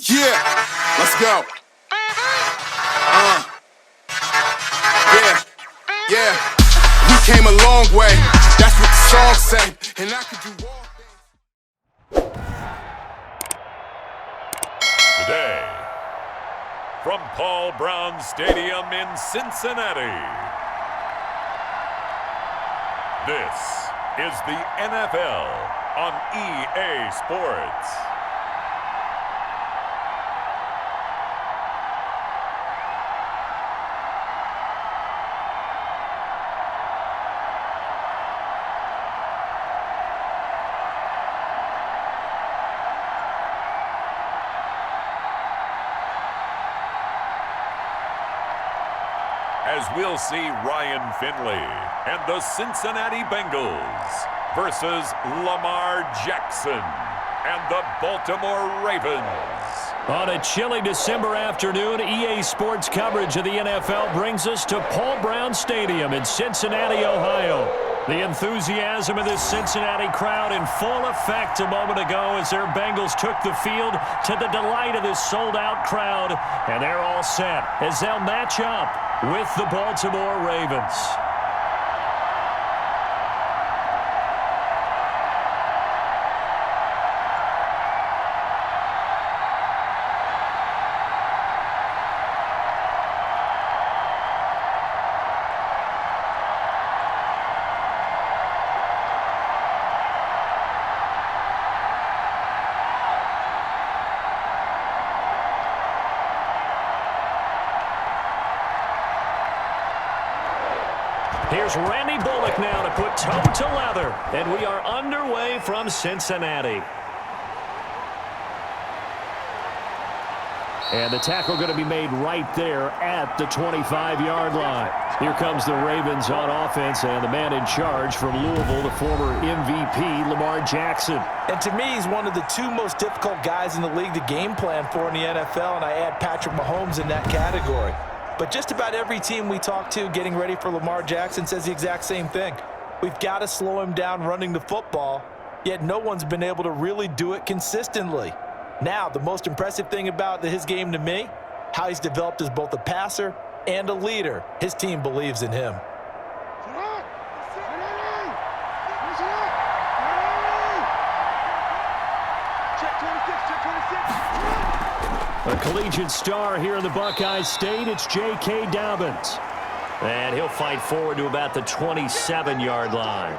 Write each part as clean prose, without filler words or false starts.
Yeah, let's go. Yeah. We came a long way. That's what the song say. And I could do all things. Today, from Paul Brown Stadium in Cincinnati, this is the NFL on EA Sports. As we'll see Ryan Finley and the Cincinnati Bengals versus Lamar Jackson and the Baltimore Ravens. On a chilly December afternoon, EA Sports coverage of the NFL brings us to Paul Brown Stadium in Cincinnati, Ohio. The enthusiasm of this Cincinnati crowd in full effect a moment ago as their Bengals took the field to the delight of this sold-out crowd. And they're all set as they'll match up with the Baltimore Ravens. Here's Randy Bullock now to put toe to leather, and we are underway from Cincinnati. And the tackle going to be made right there at the 25-yard line. Here comes the Ravens on offense, and the man in charge from Louisville, the former MVP, Lamar Jackson. And to me, he's one of the two most difficult guys in the league to game plan for in the NFL, and I add Patrick Mahomes in that category. But just about every team we talk to getting ready for Lamar Jackson says the exact same thing. We've got to slow him down running the football, yet no one's been able to really do it consistently. Now, the most impressive thing about his game to me, how he's developed as both a passer and a leader. His team believes in him. A collegiate star here in the Buckeye State, it's J.K. Dobbins. And he'll fight forward to about the 27-yard line.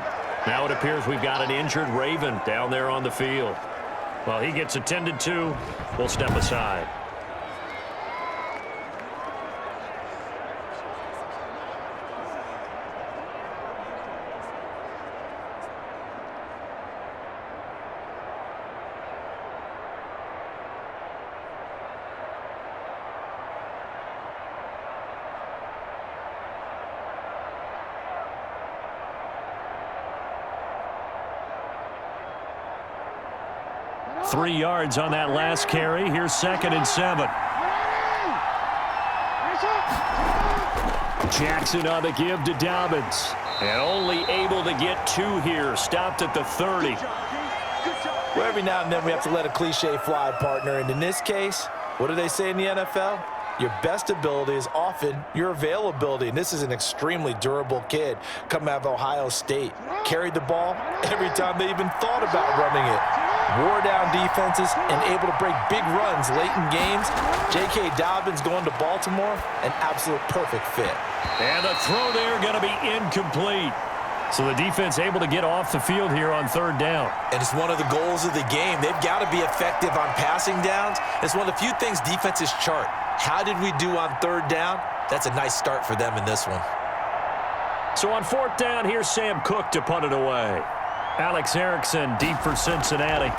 Now it appears we've got an injured Raven down there on the field. While he gets attended to, we'll step aside. Three yards on that last carry. Here's 2nd and 7. Jackson on the give to Dobbins. And only able to get 2 here. Stopped at the 30. Well, every now and then we have to let a cliche fly, partner. And in this case, what do they say in the NFL? Your best ability is often your availability. And this is an extremely durable kid coming out of Ohio State. Carried the ball every time they even thought about running it. Wore down defenses and able to break big runs late in games. J.K. Dobbins going to Baltimore, an absolute perfect fit. And the throw there going to be incomplete. So the defense able to get off the field here on 3rd down. And it's one of the goals of the game. They've got to be effective on passing downs. It's one of the few things defenses chart. How did we do on 3rd down? That's a nice start for them in this one. So on 4th down, here's Sam Cook to punt it away. Alex Erickson deep for Cincinnati.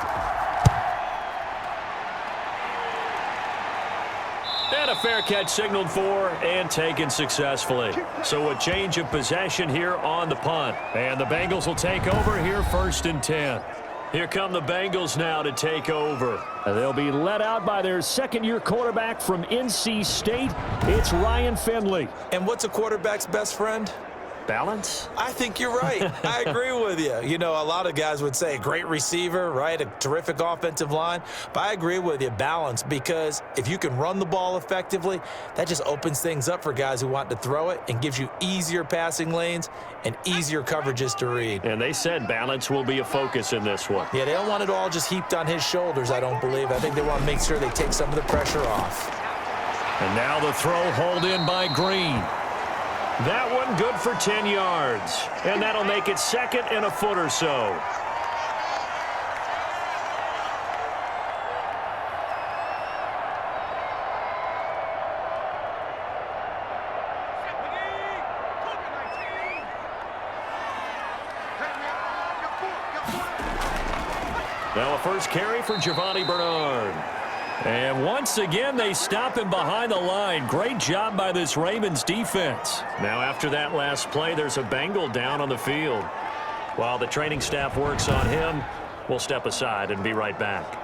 And a fair catch signaled for and taken successfully. So a change of possession here on the punt. And the Bengals will take over here 1st and 10. Here come the Bengals now to take over. They'll be led out by their 2nd-year quarterback from NC State. It's Ryan Finley. And what's a quarterback's best friend? Balance? I think you're right. I agree with you. You know, a lot of guys would say great receiver, right? A terrific offensive line. But I agree with you, balance, because if you can run the ball effectively, that just opens things up for guys who want to throw it and gives you easier passing lanes and easier coverages to read. And they said balance will be a focus in this one. Yeah, they don't want it all just heaped on his shoulders, I don't believe. I think they want to make sure they take some of the pressure off. And now the throw hauled in by Green. That one good for 10 yards. And that'll make it second and a foot or so. Now a first carry for Giovanni Bernard. And once again, they stop him behind the line. Great job by this Ravens defense. Now, after that last play, there's a Bengal down on the field. While the training staff works on him, we'll step aside and be right back.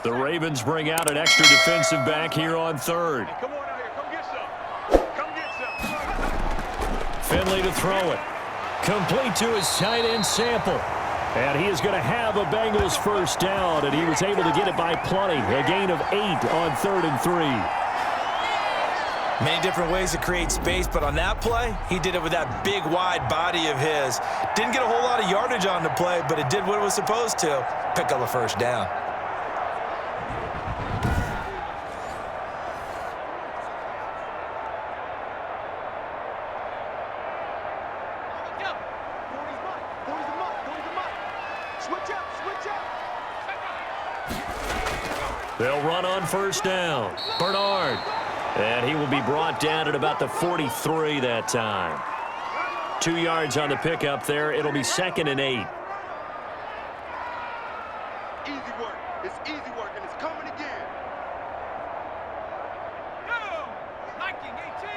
The Ravens bring out an extra defensive back here on third. Hey, come on out here. Come get some. Come get some. Finley to throw it. Complete to his tight end Sample. And he is going to have a Bengals first down, and he was able to get it by plenty. A gain of 8 on 3rd and 3. Many different ways to create space, but on that play, he did it with that big, wide body of his. Didn't get a whole lot of yardage on the play, but it did what it was supposed to. Pick up a first down. They'll run on first down. Bernard. And he will be brought down at about the 43 that time. 2 yards on the pickup there. It'll be 2nd and 8. Easy work. It's easy work, and it's coming again. Go! Liking 18.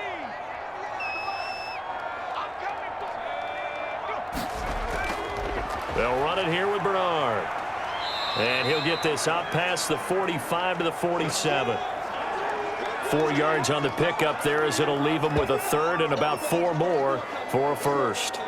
I'm coming. Go. They'll run it here with Bernard. And he'll get this out past the 45 to the 47. 4 yards on the pickup there as it'll leave him with a third and about 4 more for a first.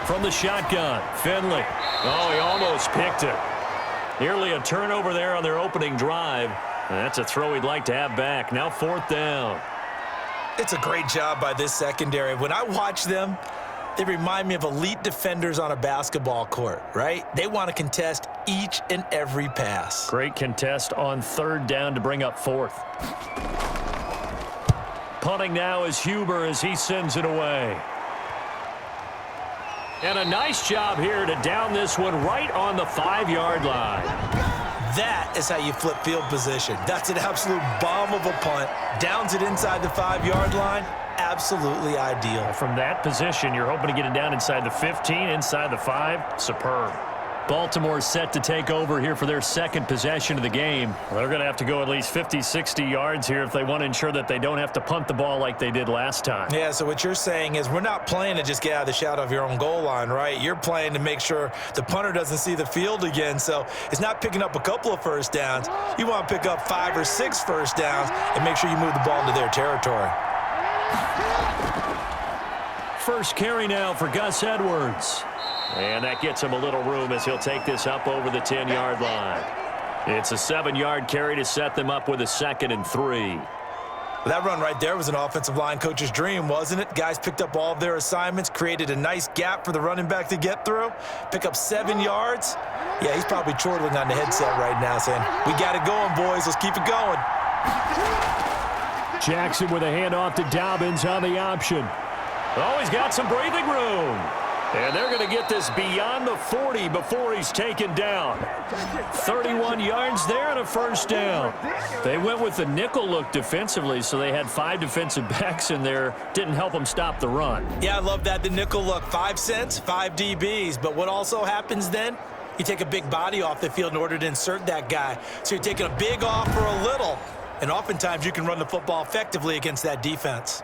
From the shotgun, Finley. Oh, he almost picked it. Nearly a turnover there on their opening drive. And that's a throw he'd like to have back. Now 4th down. It's a great job by this secondary. When I watch them, they remind me of elite defenders on a basketball court, right? They want to contest each and every pass. Great contest on 3rd down to bring up 4th. Punting now is Huber as he sends it away. And a nice job here to down this one right on the 5-yard line. That is how you flip field position. That's an absolute bomb of a punt. Downs it inside the 5-yard line. Absolutely ideal. From that position, you're hoping to get it down inside the 15, inside the 5. Superb. Baltimore set to take over here for their 2nd possession of the game. They're going to have to go at least 50, 60 yards here if they want to ensure that they don't have to punt the ball like they did last time. Yeah, so what you're saying is we're not playing to just get out of the shadow of your own goal line, right? You're playing to make sure the punter doesn't see the field again. So it's not picking up a couple of first downs. You want to pick up 5 or 6 first downs and make sure you move the ball into their territory. First carry now for Gus Edwards. And that gets him a little room as he'll take this up over the 10-yard line. It's a 7-yard carry to set them up with a 2nd and 3. That run right there was an offensive line coach's dream, wasn't it? Guys picked up all of their assignments, created a nice gap for the running back to get through, pick up 7 yards. Yeah, he's probably chortling on the headset right now saying, we got it going, boys. Let's keep it going. Jackson with a handoff to Dobbins on the option. Oh, he's got some breathing room. And they're going to get this beyond the 40 before he's taken down. 31 yards there and a first down. They went with the nickel look defensively, so they had 5 defensive backs in there. Didn't help them stop the run. Yeah, I love that, the nickel look. 5 cents, 5 DBs. But what also happens then? You take a big body off the field in order to insert that guy. So you're taking a big off for a little. And oftentimes you can run the football effectively against that defense.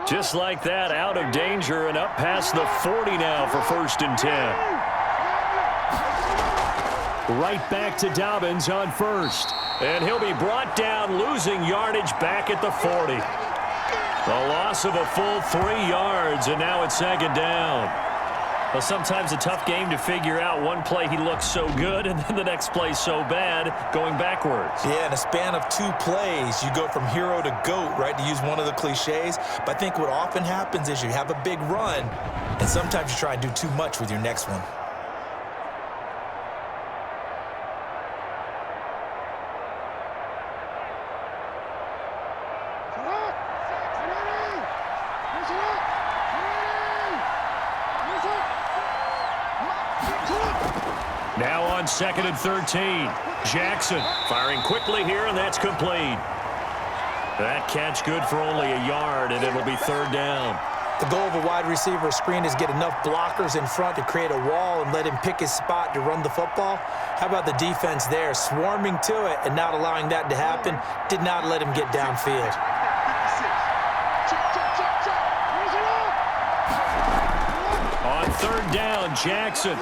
Just like that, out of danger and up past the 40 now for 1st and 10. Right back to Dobbins on 1st. And he'll be brought down, losing yardage back at the 40. A loss of a full 3 yards, and now it's 2nd down. Well, sometimes a tough game to figure out. One play he looks so good, and then the next play so bad, going backwards. Yeah, in a span of 2 plays, you go from hero to GOAT, right, to use one of the cliches. But I think what often happens is you have a big run, and sometimes you try and do too much with your next one. Now on 2nd and 13. Jackson firing quickly here, and that's complete. That catch good for only a yard, and it'll be 3rd down. The goal of a wide receiver screen is get enough blockers in front to create a wall and let him pick his spot to run the football. How about the defense there, swarming to it and not allowing that to happen? Did not let him get downfield. On 3rd down, Jackson.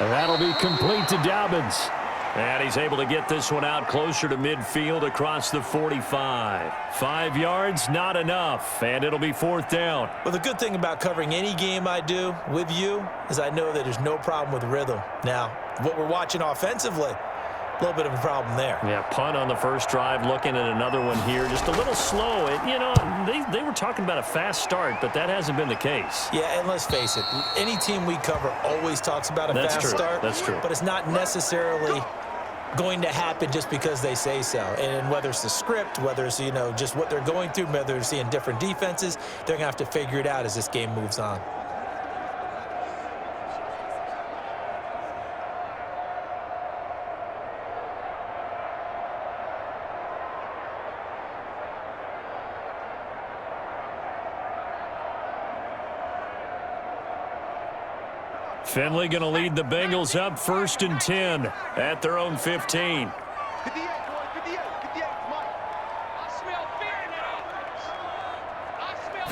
And that'll be complete to Dobbins. And he's able to get this one out closer to midfield across the 45. 5 yards, not enough, and it'll be 4th down. Well, the good thing about covering any game I do with you is I know that there's no problem with rhythm. Now, what we're watching offensively, a little bit of a problem there. Yeah, punt on the first drive, looking at another one here. Just a little slow. You know, they were talking about a fast start, but that hasn't been the case. Yeah, and let's face it, any team we cover always talks about a fast start. That's true. But it's not necessarily going to happen just because they say so. And whether it's the script, whether it's, you know, just what they're going through, whether they're seeing different defenses, they're going to have to figure it out as this game moves on. Finley going to lead the Bengals up 1st and 10 at their own 15. 58, boy, 58, 58, Mike. I smell fear in that offense. I smell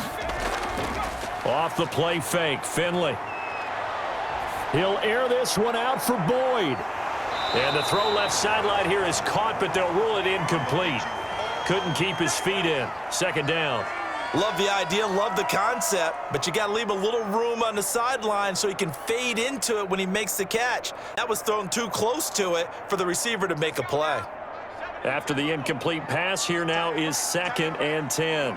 fear. Off the play fake, Finley. He'll air this one out for Boyd. And the throw left sideline here is caught, but they'll rule it incomplete. Couldn't keep his feet in. 2nd down. Love the idea, love the concept, but you got to leave a little room on the sideline so he can fade into it when he makes the catch. That was thrown too close to it for the receiver to make a play. After the incomplete pass, here now is 2nd and 10.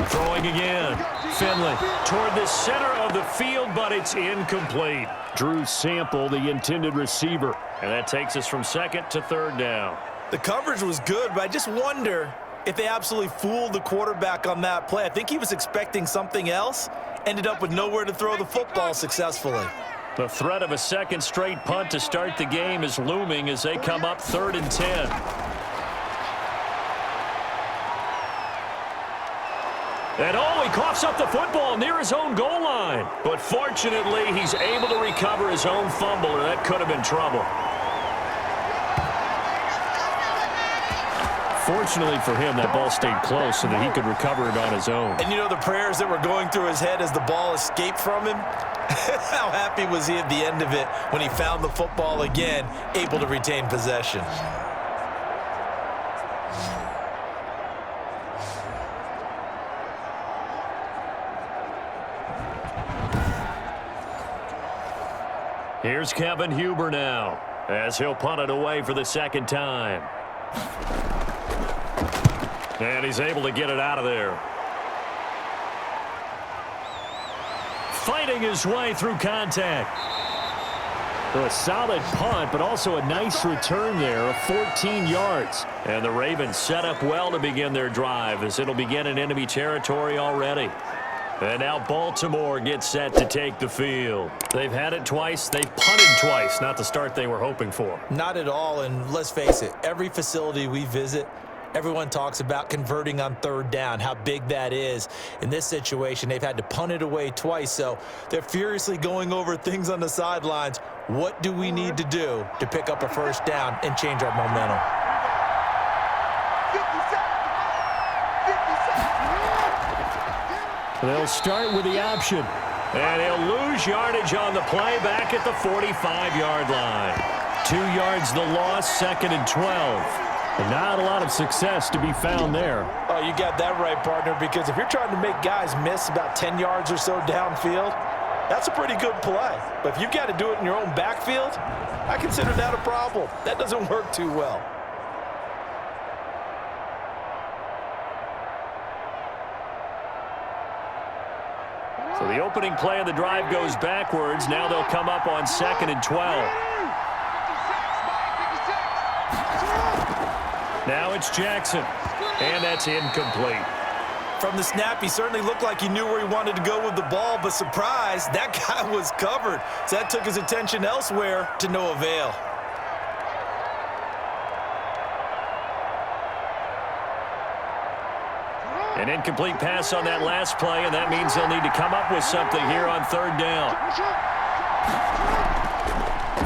Throwing again. Finley toward the center of the field, but it's incomplete. Drew Sample, the intended receiver. And that takes us from 2nd to 3rd down. The coverage was good, but I just wonder if they absolutely fooled the quarterback on that play. I think he was expecting something else, ended up with nowhere to throw the football successfully. The threat of a 2nd straight punt to start the game is looming as they come up 3rd and 10. And he coughs up the football near his own goal line. But fortunately, he's able to recover his own fumble, or that could have been trouble. Fortunately for him, that ball stayed close so that he could recover it on his own. And you know the prayers that were going through his head as the ball escaped from him? How happy was he at the end of it when he found the football again, able to retain possession? Here's Kevin Huber now, as he'll punt it away for the 2nd time. And he's able to get it out of there. Fighting his way through contact. So a solid punt, but also a nice return there of 14 yards. And the Ravens set up well to begin their drive as it'll begin in enemy territory already. And now Baltimore gets set to take the field. They've had it twice. They've punted twice. Not the start they were hoping for. Not at all, and let's face it, every facility we visit, everyone talks about converting on third down, how big that is. In this situation, they've had to punt it away twice, so they're furiously going over things on the sidelines. What do we need to do to pick up a first down and change our momentum? They'll start with the option. And he'll lose yardage on the play back at the 45-yard line. 2 yards the loss, 2nd and 12. And not a lot of success to be found there. Oh, you got that right, partner, because if you're trying to make guys miss about 10 yards or so downfield, that's a pretty good play. But if you've got to do it in your own backfield, I consider that a problem. That doesn't work too well. So the opening play of the drive goes backwards. Now they'll come up on 2nd and 12. Now it's Jackson. And that's incomplete. From the snap, he certainly looked like he knew where he wanted to go with the ball, but surprise, that guy was covered. So that took his attention elsewhere to no avail. An incomplete pass on that last play, and that means they'll need to come up with something here on third down.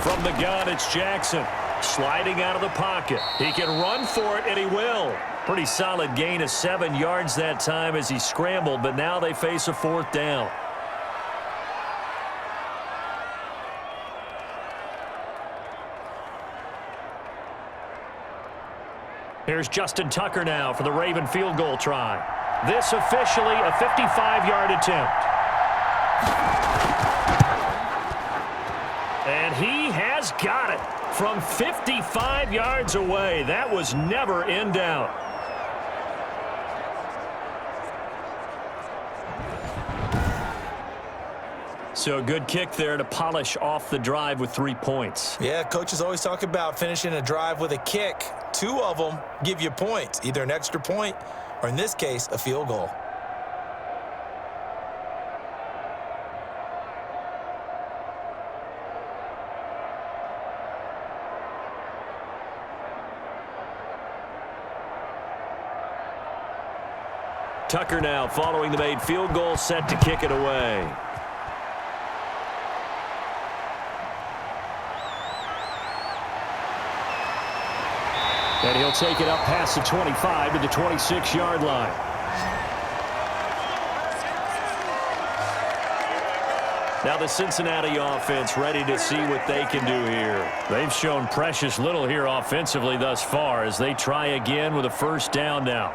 From the gun, it's Jackson. Sliding out of the pocket. He can run for it, and he will. Pretty solid gain of 7 yards that time as he scrambled, but now they face a 4th down. Here's Justin Tucker now for the Raven field goal try. This officially a 55-yard attempt. And he has got it from 55 yards away. That was never in doubt. So a good kick there to polish off the drive with 3 points. Yeah, coaches always talk about finishing a drive with a kick. 2 of them give you points, either an extra point or, in this case, a field goal. Tucker now following the made field goal, set to kick it away. And he'll take it up past the 25 to the 26-yard line. Now the Cincinnati offense ready to see what they can do here. They've shown precious little here offensively thus far as they try again with a first down now.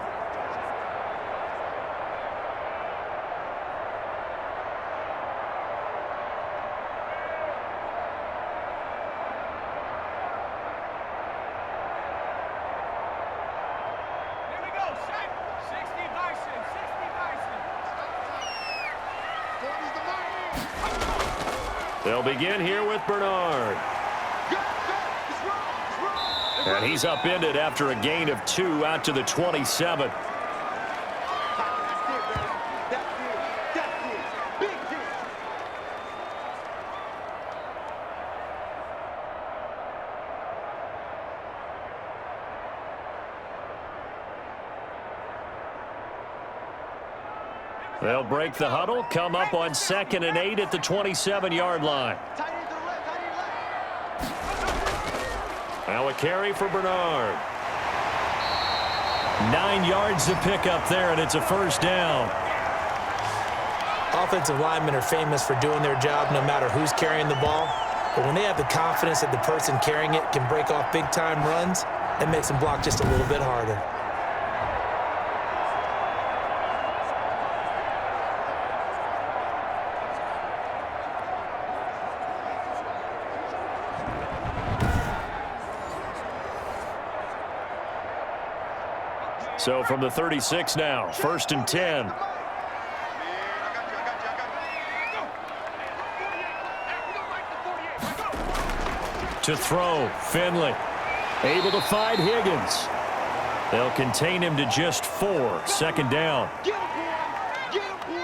They'll begin here with Bernard. And he's upended after a gain of 2 out to the 27. They'll break the huddle, come up on 2nd and 8 at the 27-yard line. Now a carry for Bernard. 9 yards to pick up there, and it's a first down. Offensive linemen are famous for doing their job no matter who's carrying the ball. But when they have the confidence that the person carrying it can break off big-time runs, that makes them block just a little bit harder. So from the 36 now, 1st and 10. To throw, Finley. Able to find Higgins. They'll contain him to just 4. Second down. Get him, boy. Get him, boy.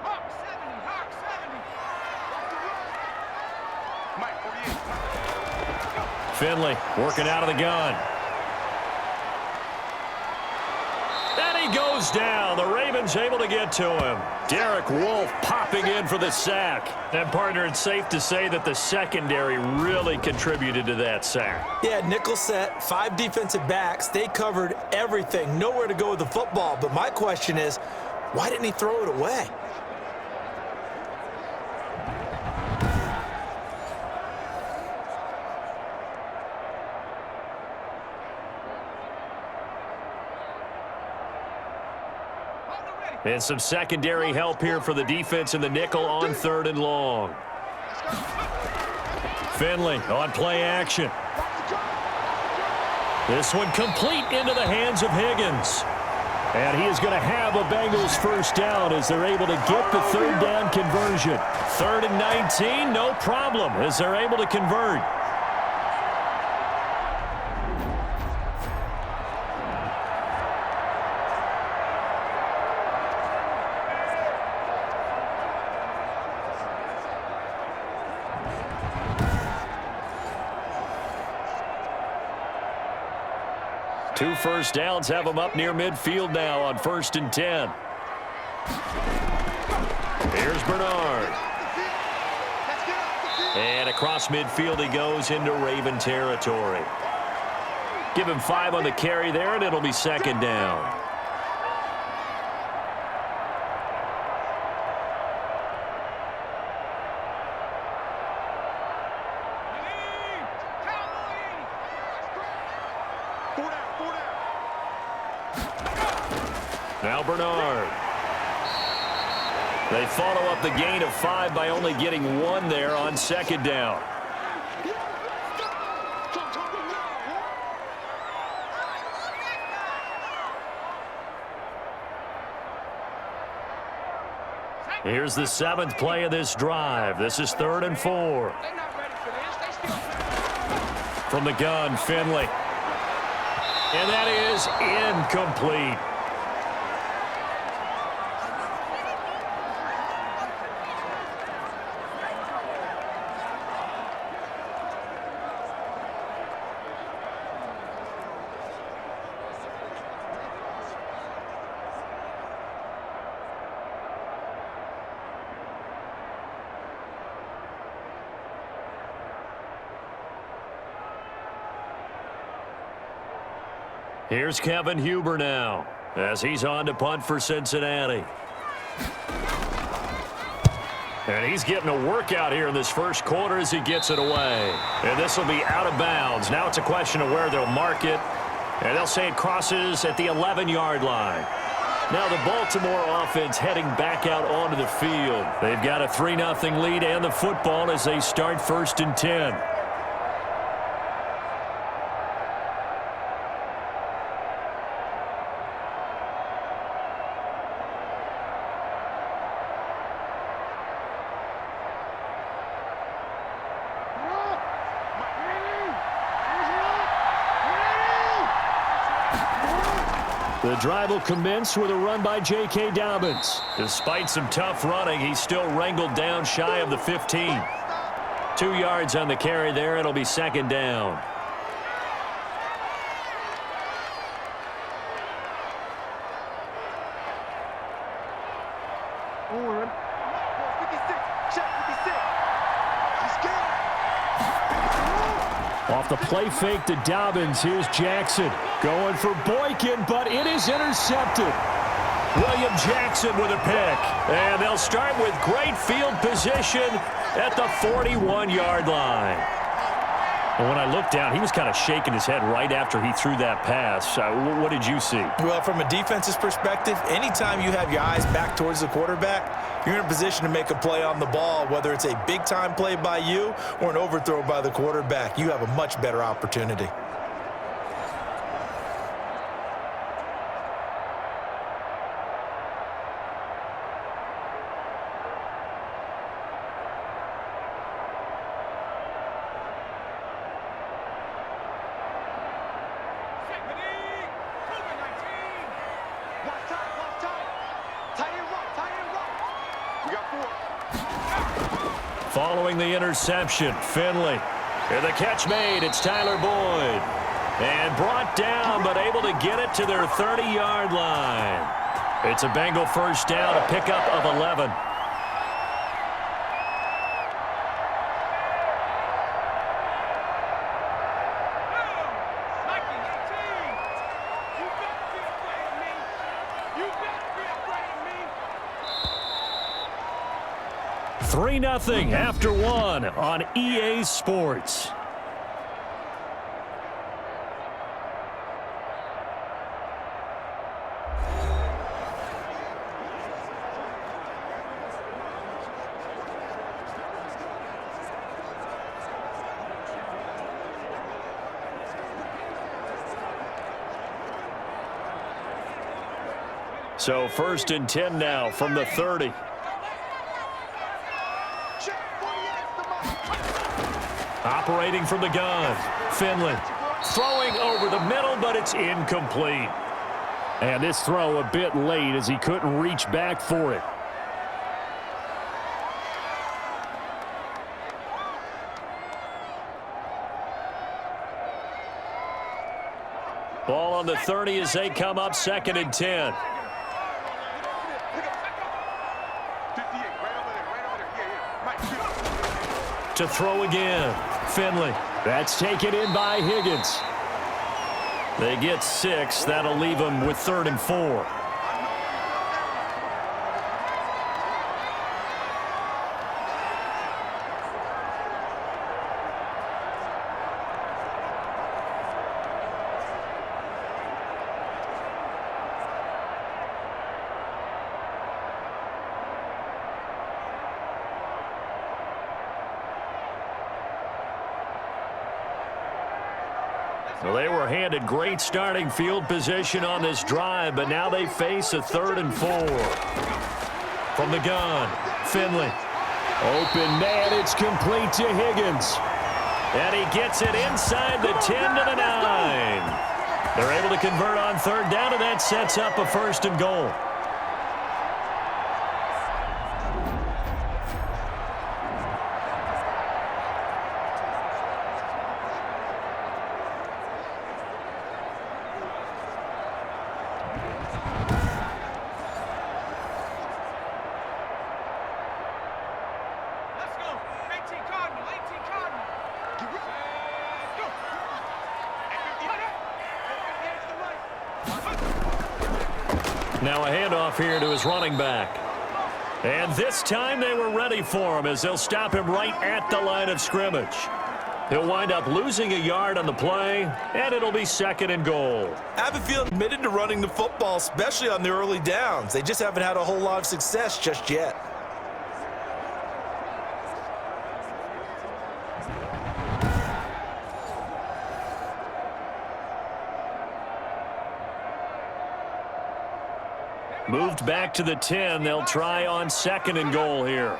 Hawk 70, Hawk 70. Mike 48. Finley working out of the gun. And he goes down. The Ravens able to get to him. Derek Wolfe popping in for the sack. And, partner, it's safe to say that the secondary really contributed to that sack. Yeah, nickel set, 5 defensive backs. They covered everything. Nowhere to go with the football. But my question is, why didn't he throw it away? And some secondary help here for the defense in the nickel on 3rd and long. Finley on play action. This one complete into the hands of Higgins. And he is going to have a Bengals first down as they're able to get the 3rd down conversion. 3rd and 19, no problem as they're able to convert. Two first downs have them up near midfield now on 1st and 10. Here's Bernard. And across midfield he goes into Raven territory. Give him 5 on the carry there, and it'll be 2nd down. Now Bernard. They follow up the gain of 5 by only getting 1 there on 2nd down. Here's the 7th play of this drive. This is 3rd and 4. From the gun, Finley. And that is incomplete. Here's Kevin Huber now as he's on to punt for Cincinnati. And he's getting a workout here in this first quarter as he gets it away. And this will be out of bounds. Now it's a question of where they'll mark it. And they'll say it crosses at the 11-yard line. Now the Baltimore offense heading back out onto the field. They've got a 3-0 lead and the football as they start 1st and 10. The drive will commence with a run by J.K. Dobbins. Despite some tough running, he's still wrangled down shy of the 15. 2 yards on the carry there. It'll be 2nd down. Off the play fake to Dobbins. Here's Jackson going for Boykin, but it is intercepted. William Jackson with a pick. And they'll start with great field position at the 41-yard line. And when I looked down, he was kind of shaking his head right after he threw that pass. What did you see? Well, from a defense's perspective, anytime you have your eyes back towards the quarterback, you're in a position to make a play on the ball, whether it's a big-time play by you or an overthrow by the quarterback. You have a much better opportunity. Following the interception, Finley. And the catch made, it's Tyler Boyd. And brought down, but able to get it to their 30-yard line. It's a Bengal first down, a pickup of 11. Mikey, 3-0 after one on EA Sports. So 1st and 10 now from the 30. Operating from the gun, Finley. Throwing over the middle, but it's incomplete. And this throw a bit late as he couldn't reach back for it. Ball on the 30 as they come up 2nd and 10. To throw again, Finley. That's taken in by Higgins. They get 6. That'll leave them with 3rd and 4. Well, they were handed great starting field position on this drive, but now they face a 3rd and 4. From the gun, Finley. Open man, it's complete to Higgins. And he gets it inside the 10 to the 9. They're able to convert on 3rd down, and that sets up a 1st and goal. Now a handoff here to his running back. And this time they were ready for him as they'll stop him right at the line of scrimmage. He'll wind up losing a yard on the play, and it'll be 2nd and goal. I have a feeling committed to running the football, especially on the early downs. They just haven't had a whole lot of success just yet. Moved back to the 10. They'll try on 2nd and goal here.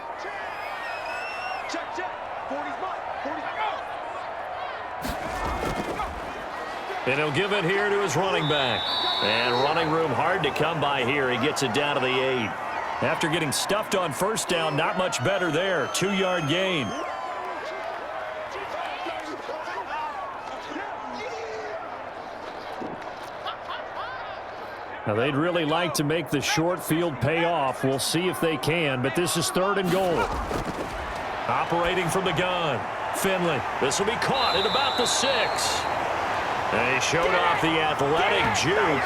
And he'll give it here to his running back. And running room hard to come by here. He gets it down to the 8. After getting stuffed on 1st down, not much better there. 2-yard gain. Now, they'd really like to make the short field pay off. We'll see if they can, but this is 3rd and goal. Operating from the gun, Finley. This will be caught at about the 6. And he showed off the athletic juke.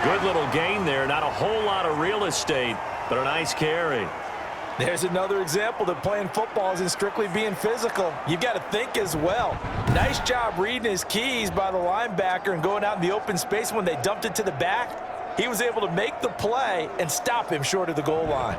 Good little gain there. Not a whole lot of real estate, but a nice carry. There's another example that playing football isn't strictly being physical. You've got to think as well. Nice job reading his keys by the linebacker and going out in the open space when they dumped it to the back. He was able to make the play and stop him short of the goal line.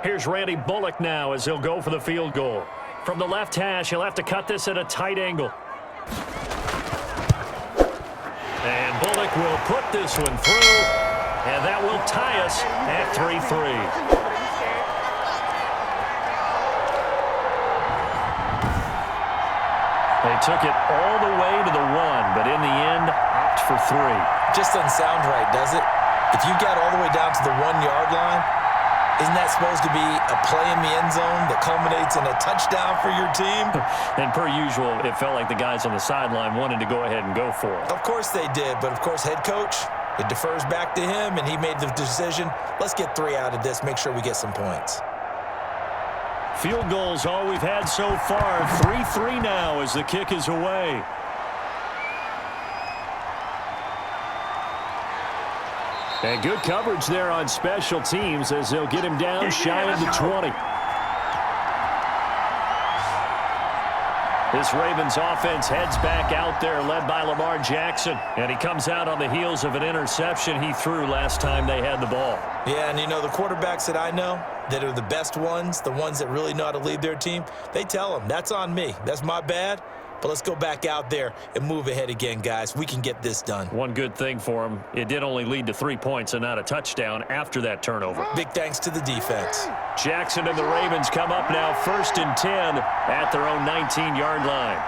Here's Randy Bullock now as he'll go for the field goal. From the left hash, he'll have to cut this at a tight angle. And Bullock will put this one through, and that will tie us at 3-3. They took it all the way to the 1, but in the end, opt for 3. Just doesn't sound right, does it? If you got all the way down to the 1-yard line, isn't that supposed to be a play in the end zone that culminates in a touchdown for your team? And per usual, it felt like the guys on the sideline wanted to go ahead and go for it. Of course they did, but of course head coach, it defers back to him, and he made the decision. Let's get 3 out of this, make sure we get some points. Field goals all we've had so far. 3-3 now as the kick is away. And good coverage there on special teams as they'll get him down shy of the 20. This Ravens offense heads back out there, led by Lamar Jackson. And he comes out on the heels of an interception he threw last time they had the ball. Yeah, and you know, the quarterbacks that I know that are the best ones, the ones that really know how to lead their team, they tell them, that's on me. That's my bad. But let's go back out there and move ahead again, guys. We can get this done. One good thing for him, it did only lead to 3 points and not a touchdown after that turnover. Big thanks to the defense. Jackson and the Ravens come up now 1st and 10 at their own 19-yard line.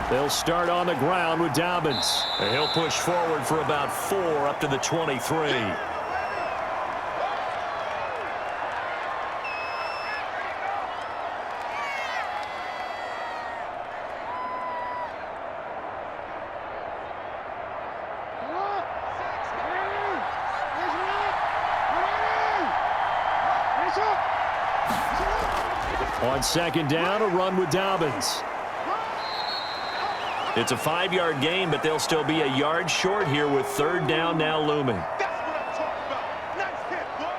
They'll start on the ground with Dobbins. And he'll push forward for about 4 up to the 23. On 2nd down, a run with Dobbins. It's a 5-yard gain, but they'll still be a yard short here with 3rd down now looming. That's what I'm talking about. Nice hit, boy.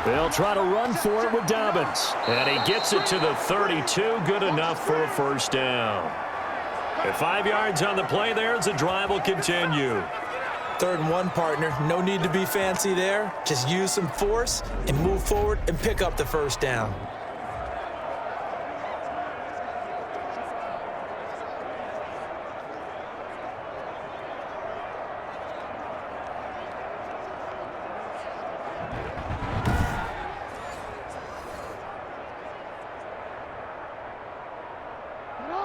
They'll try to run for it with Dobbins. And he gets it to the 32. Good enough for a 1st down. And 5 yards on the play there as the drive will continue. 3rd and 1, partner. No need to be fancy there. Just use some force and move forward and pick up the 1st down.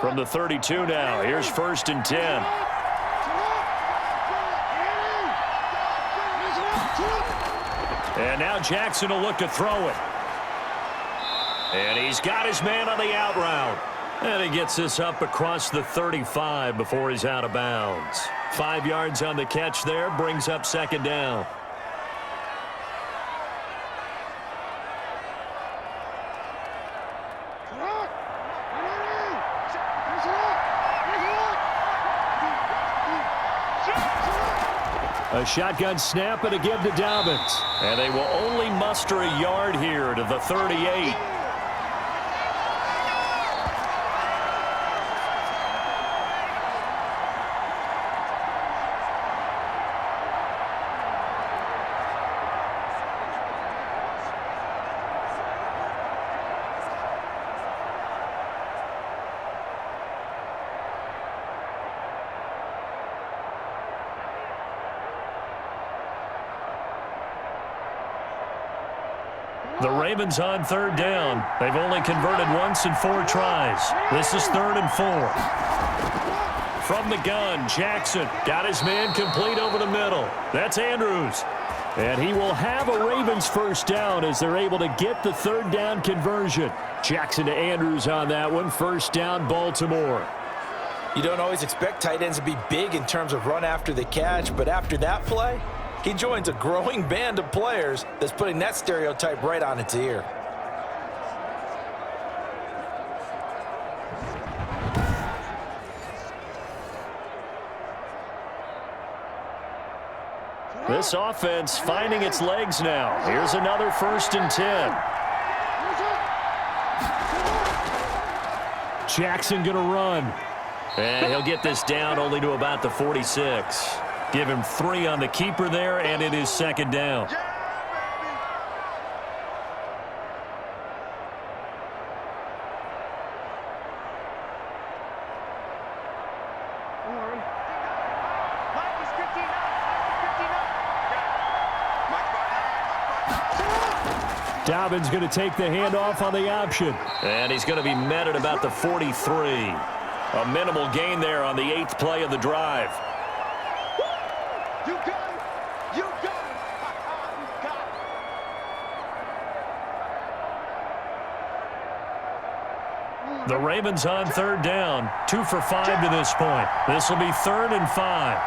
From the 32 now, here's 1st and 10. And now Jackson will look to throw it. And he's got his man on the out route. And he gets this up across the 35 before he's out of bounds. 5 yards on the catch there, brings up 2nd down. A shotgun snap and again to Dobbins. And they will only muster a yard here to the 38. The Ravens on 3rd down. They've only converted once in 4 tries. This is 3rd and 4. From the gun, Jackson got his man complete over the middle. That's Andrews. And he will have a Ravens 1st down as they're able to get the 3rd down conversion. Jackson to Andrews on that one. 1st down, Baltimore. You don't always expect tight ends to be big in terms of run after the catch, but after that play, he joins a growing band of players that's putting that stereotype right on its ear. This offense finding its legs now. Here's another 1st and 10. Jackson going to run. And he'll get this down only to about the 46. Give him 3 on the keeper there, and it is 2nd down. Dobbin's going to take the handoff on the option. And he's going to be met at about the 43. A minimal gain there on the 8th play of the drive. You got it. You got it. You got it. The Ravens on 3rd down. 2 for 5 to this point. This will be 3rd and 5.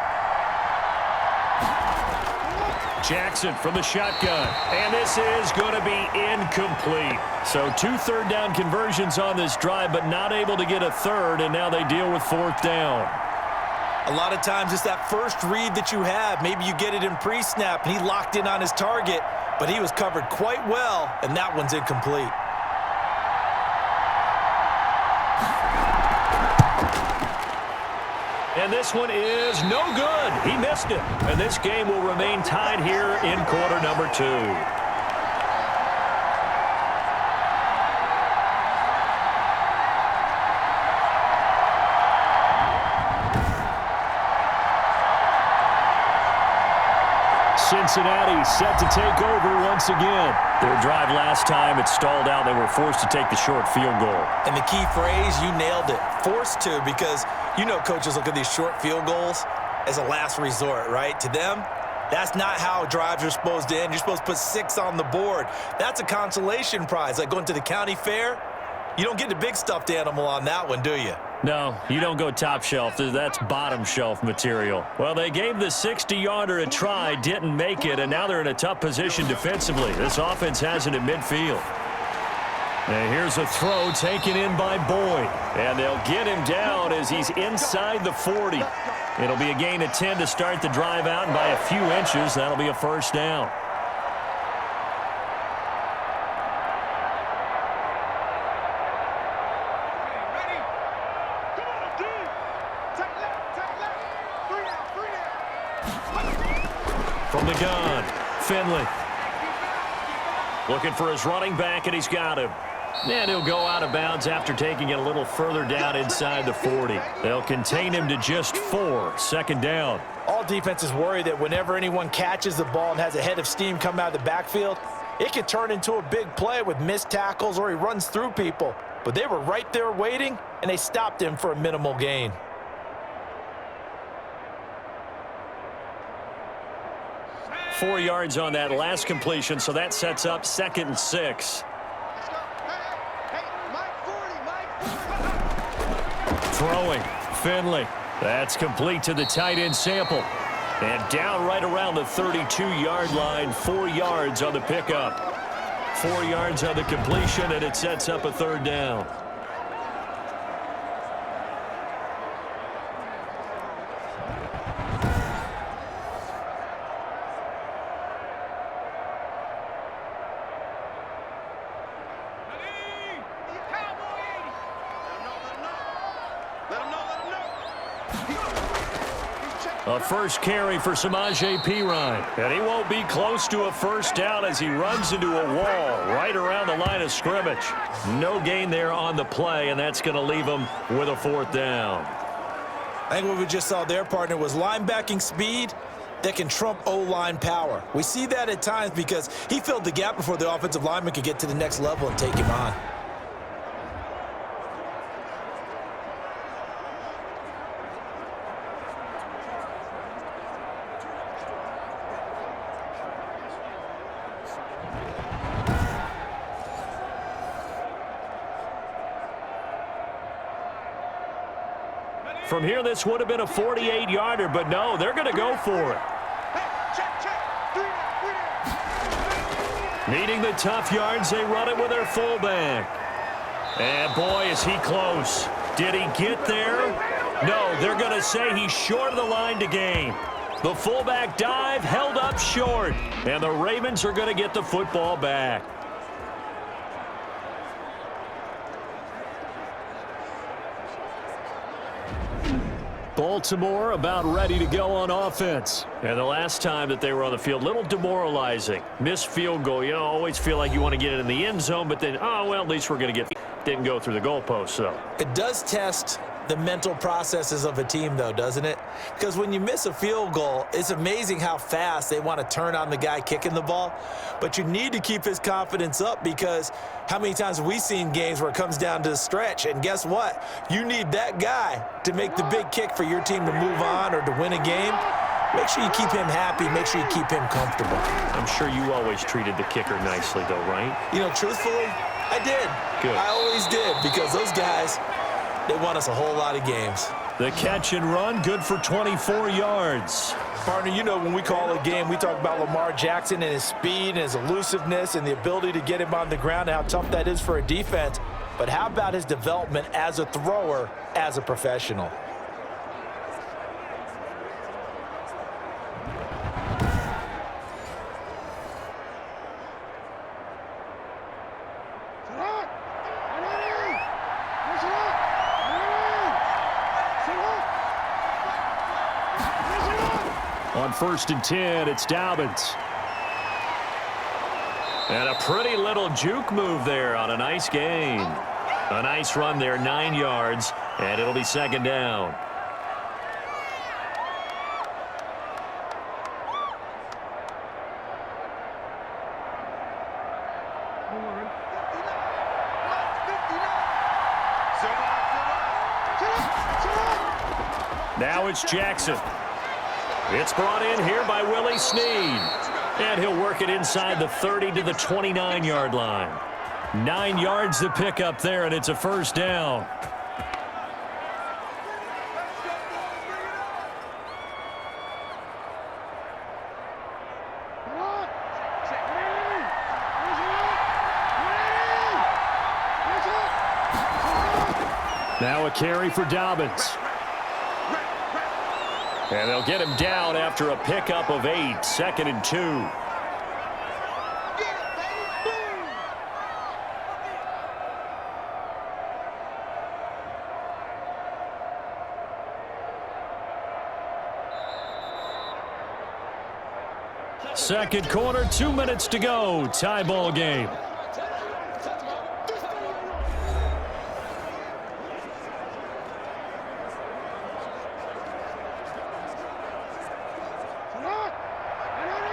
Jackson from the shotgun. And this is going to be incomplete. So 2 3rd down conversions on this drive, but not able to get a 3rd, and now they deal with 4th down. A lot of times it's that first read that you have. Maybe you get it in pre-snap, and he locked in on his target, but he was covered quite well, and that one's incomplete. And this one is no good. He missed it. And this game will remain tied here in quarter number 2. Cincinnati set to take over once again. Their drive last time, it stalled out. They were forced to take the short field goal. And the key phrase, you nailed it. Forced to, because you know coaches look at these short field goals as a last resort, right? To them, that's not how drives are supposed to end. You're supposed to put 6 on the board. That's a consolation prize. Like going to the county fair, you don't get the big stuffed animal on that one, do you? No, you don't go top shelf. That's bottom shelf material. Well, they gave the 60-yarder a try, didn't make it, and now they're in a tough position defensively. This offense has it at midfield. And here's a throw taken in by Boyd. And they'll get him down as he's inside the 40. It'll be a gain of 10 to start the drive out, and by a few inches, that'll be a 1st down. Ready? Come on, D. Take left. 3 out. From the gun, Finley. Looking for his running back, and he's got him. And he'll go out of bounds after taking it a little further down inside the 40. They'll contain him to just 4, 2nd down. All defenses worry that whenever anyone catches the ball and has a head of steam come out of the backfield, it could turn into a big play with missed tackles or he runs through people. But they were right there waiting, and they stopped him for a minimal gain. Four yards on that last completion, so that sets up 2nd and 6. Let's go. Hey, Mike 40. Throwing, Finley. That's complete to the tight end Sample. And down right around the 32-yard line, 4 yards on the pickup. 4 yards on the completion, and it sets up a 3rd down. A first carry for Samaje Perine. And he won't be close to a 1st down as he runs into a wall right around the line of scrimmage. No gain there on the play, and that's going to leave him with a 4th down. I think what we just saw there, partner, was linebacking speed that can trump O-line power. We see that at times because he filled the gap before the offensive lineman could get to the next level and take him on. From here, this would have been a 48-yarder, but no, they're going to go for it. Check. 3 out. Needing the tough yards, they run it with their fullback. And boy, is he close. Did he get there? No, they're going to say he's short of the line to gain. The fullback dive held up short, and the Ravens are going to get the football back. Baltimore about ready to go on offense. And the last time that they were on the field, little demoralizing. Missed field goal. You always feel like you want to get it in the end zone, but then, oh, well, at least we're going to get. Didn't go through the goalpost, so. It does test the mental processes of a team, though, doesn't it? Because when you miss a field goal, it's amazing how fast they want to turn on the guy kicking the ball. But you need to keep his confidence up, because how many times have we seen games where it comes down to the stretch? And guess what? You need that guy to make the big kick for your team to move on or to win a game. Make sure you keep him happy. Make sure you keep him comfortable. I'm sure you always treated the kicker nicely, though, right? You know, truthfully, I did. Good. I always did, because those guys, they won us a whole lot of games. The catch and run, good for 24 yards. Partner, you know when we call a game, we talk about Lamar Jackson and his speed and his elusiveness and the ability to get him on the ground and how tough that is for a defense. But how about his development as a thrower, as a professional? On 1st and 10, it's Dobbins. And a pretty little juke move there on a nice gain. A nice run there, 9 yards, and it'll be 2nd down. Now it's Jackson. It's brought in here by Willie Snead. And he'll work it inside the 30 to the 29-yard line. 9 yards to pick up there, and it's a 1st down. Now a carry for Dobbins. And they'll get him down after a pickup of 8, 2nd and 2. Second quarter, 2 minutes to go. Tie ball game.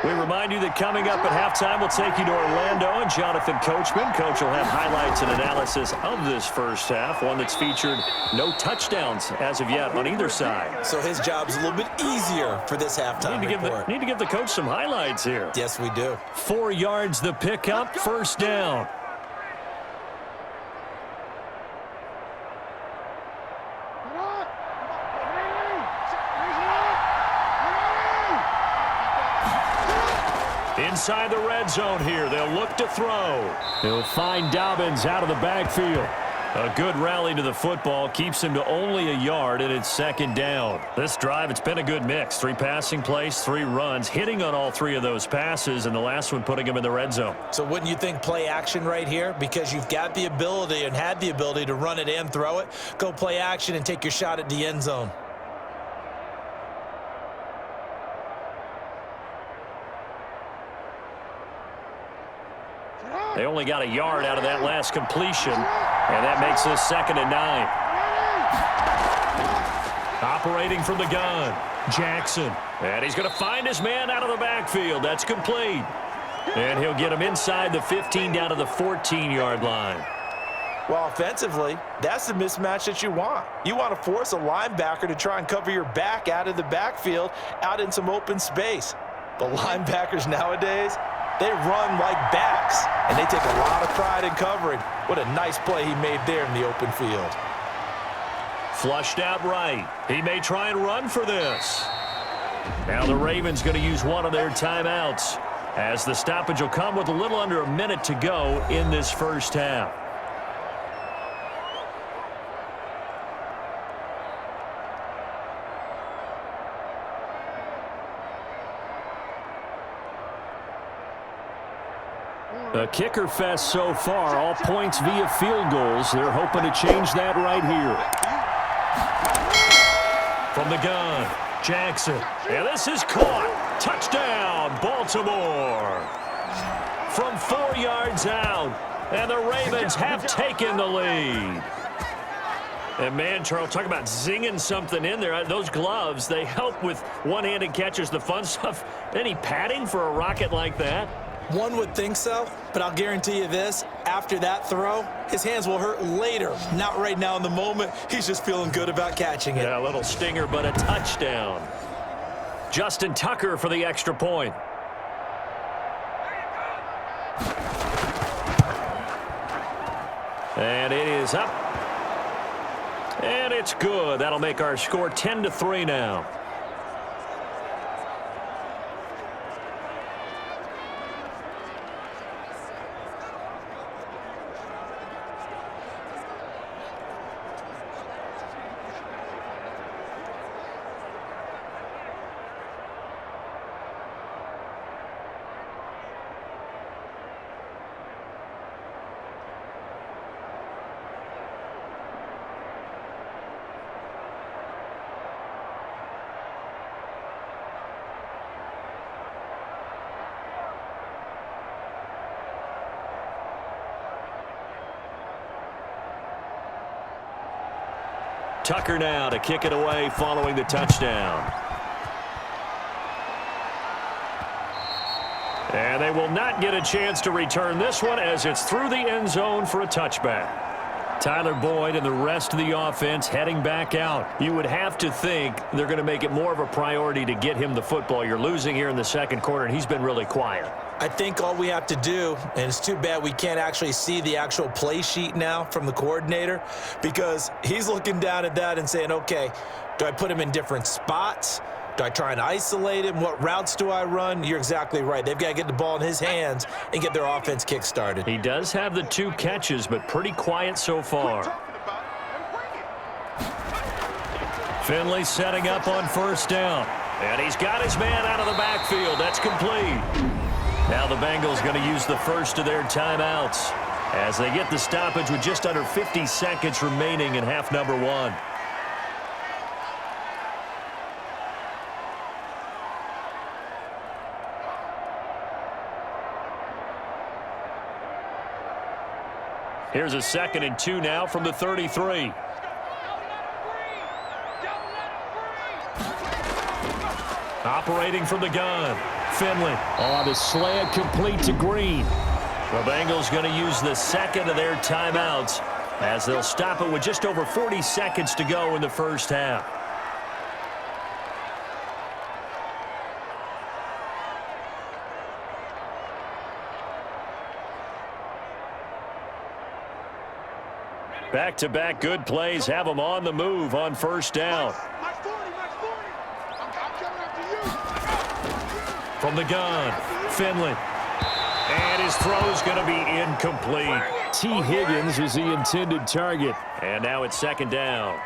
We remind you that coming up at halftime, we'll take you to Orlando and Jonathan Coachman. Coach will have highlights and analysis of this first half, one that's featured no touchdowns as of yet on either side. So his job's a little bit easier for this halftime report. Need to give the coach some highlights here. Yes, we do. 4 yards the pickup, 1st down. Inside the red zone here, they'll look to throw. He'll find Dobbins out of the backfield. A good rally to the football keeps him to only a yard, and it's 2nd down. This drive, it's been a good mix. 3 passing plays, 3 runs, hitting on all 3 of those passes, and the last one putting him in the red zone. So wouldn't you think play action right here? Because you've got the ability and had the ability to run it and throw it. Go play action and take your shot at the end zone. They only got a yard out of that last completion, and that makes this 2nd and 9. Operating from the gun, Jackson. And he's going to find his man out of the backfield. That's complete. And he'll get him inside the 15 down to the 14-yard line. Well, offensively, that's the mismatch that you want. You want to force a linebacker to try and cover your back out of the backfield, out in some open space. But linebackers nowadays, they run like backs, and they take a lot of pride in covering. What a nice play he made there in the open field. Flushed out right. He may try and run for this. Now the Ravens going to use one of their timeouts, as the stoppage will come with a little under a minute to go in this first half. A kicker fest so far, all points via field goals. They're hoping to change that right here. From the gun, Jackson. And this is caught. Touchdown, Baltimore. From 4 yards out, and the Ravens have taken the lead. And man, Charles, talk about zinging something in there. Those gloves, they help with one-handed catches, the fun stuff. Any padding for a rocket like that? One would think so, but I'll guarantee you this. After that throw, his hands will hurt later. Not right now in the moment. He's just feeling good about catching it. Yeah, a little stinger, but a touchdown. Justin Tucker for the extra point. And it is up. And it's good. That'll make our score 10-3 now. Tucker now to kick it away following the touchdown. And they will not get a chance to return this one as it's through the end zone for a touchback. Tyler Boyd and the rest of the offense heading back out. You would have to think they're going to make it more of a priority to get him the football. You're losing here in the second quarter, and he's been really quiet. I think all we have to do, and it's too bad we can't actually see the actual play sheet now from the coordinator, because he's looking down at that and saying, okay, do I put him in different spots? Do I try and isolate him? What routes do I run? You're exactly right. They've got to get the ball in his hands and get their offense kick-started. He does have the 2 catches, but pretty quiet so far. Finley setting up on first down. And he's got his man out of the backfield. That's complete. Now the Bengals going to use the first of their timeouts as they get the stoppage with just under 50 seconds remaining in half number 1. Here's a 2nd and 2 now from the 33. Operating from the gun. Finley on the slant, complete to Green. The Bengals going to use the 2nd of their timeouts as they'll stop it with just over 40 seconds to go in the first half. Back-to-back good plays have them on the move on first down. From the gun, Finley. And his throw's going to be incomplete. T. Higgins is the intended target. And now it's 2nd down.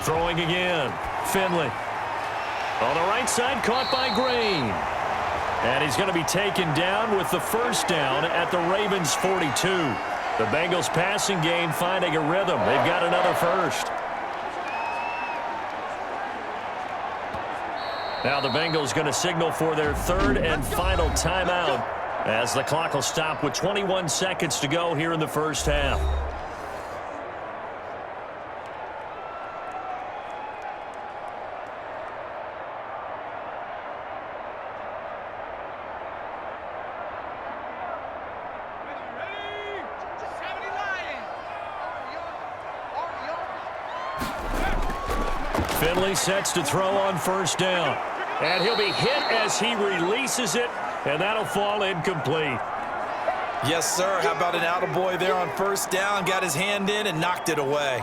Throwing again, Finley. On the right side, caught by Green. And he's going to be taken down with the first down at the Ravens' 42. The Bengals passing game finding a rhythm. They've got another first. Now the Bengals going to signal for their 3rd and final timeout as the clock will stop with 21 seconds to go here in the first half. Finley sets to throw on first down. And he'll be hit as he releases it, and that'll fall incomplete. Yes, sir. How about an attaboy there on first down? Got his hand in and knocked it away.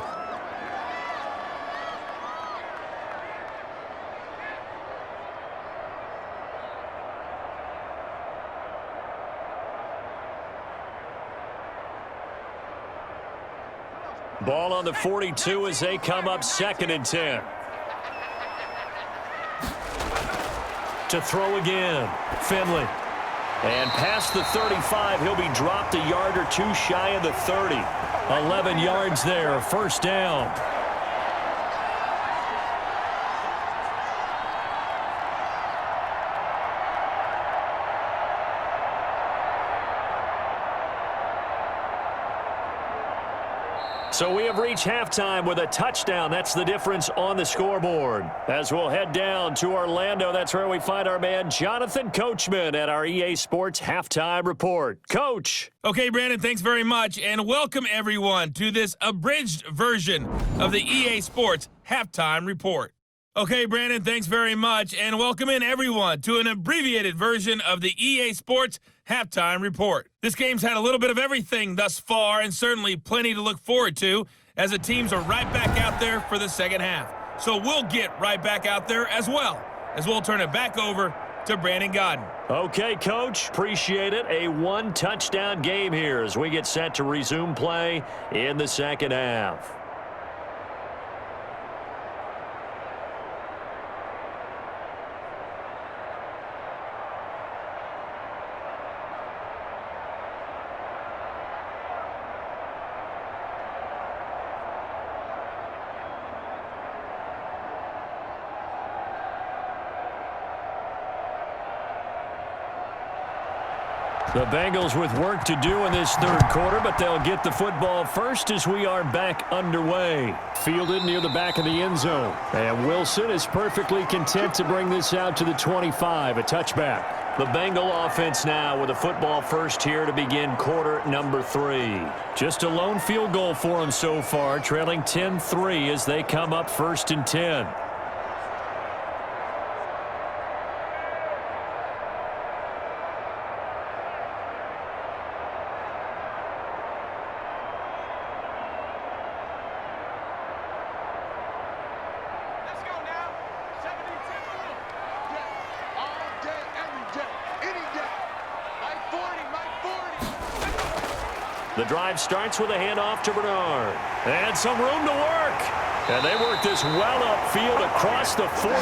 Ball on the 42 as they come up 2nd and 10. To throw again, Finley. And past the 35, he'll be dropped a yard or two shy of the 30. 11 yards there, first down. So we have reached halftime with a touchdown. That's the difference on the scoreboard. As we'll head down to Orlando, that's where we find our man Jonathan Coachman at our EA Sports Halftime Report. Coach. Okay, Brandon, thanks very much, and welcome everyone to this abridged version of the EA Sports Halftime Report. Okay, Brandon, thanks very much, and welcome in everyone to an abbreviated version of the EA Sports Halftime Report. This game's had a little bit of everything thus far, and certainly plenty to look forward to, as the teams are right back out there for the second half. So we'll get right back out there as well, as we'll turn it back over to Brandon Godden. Okay, Coach, appreciate it. A one-touchdown game here as we get set to resume play in the second half. The Bengals with work to do in this third quarter, but they'll get the football first as we are back underway. Fielded near the back of the end zone. And Wilson is perfectly content to bring this out to the 25, a touchback. The Bengal offense now with a football first here to begin quarter number 3. Just a lone field goal for them so far, trailing 10-3 as they come up first and 10. The drive starts with a handoff to Bernard. And some room to work. And they work this well upfield across the 45.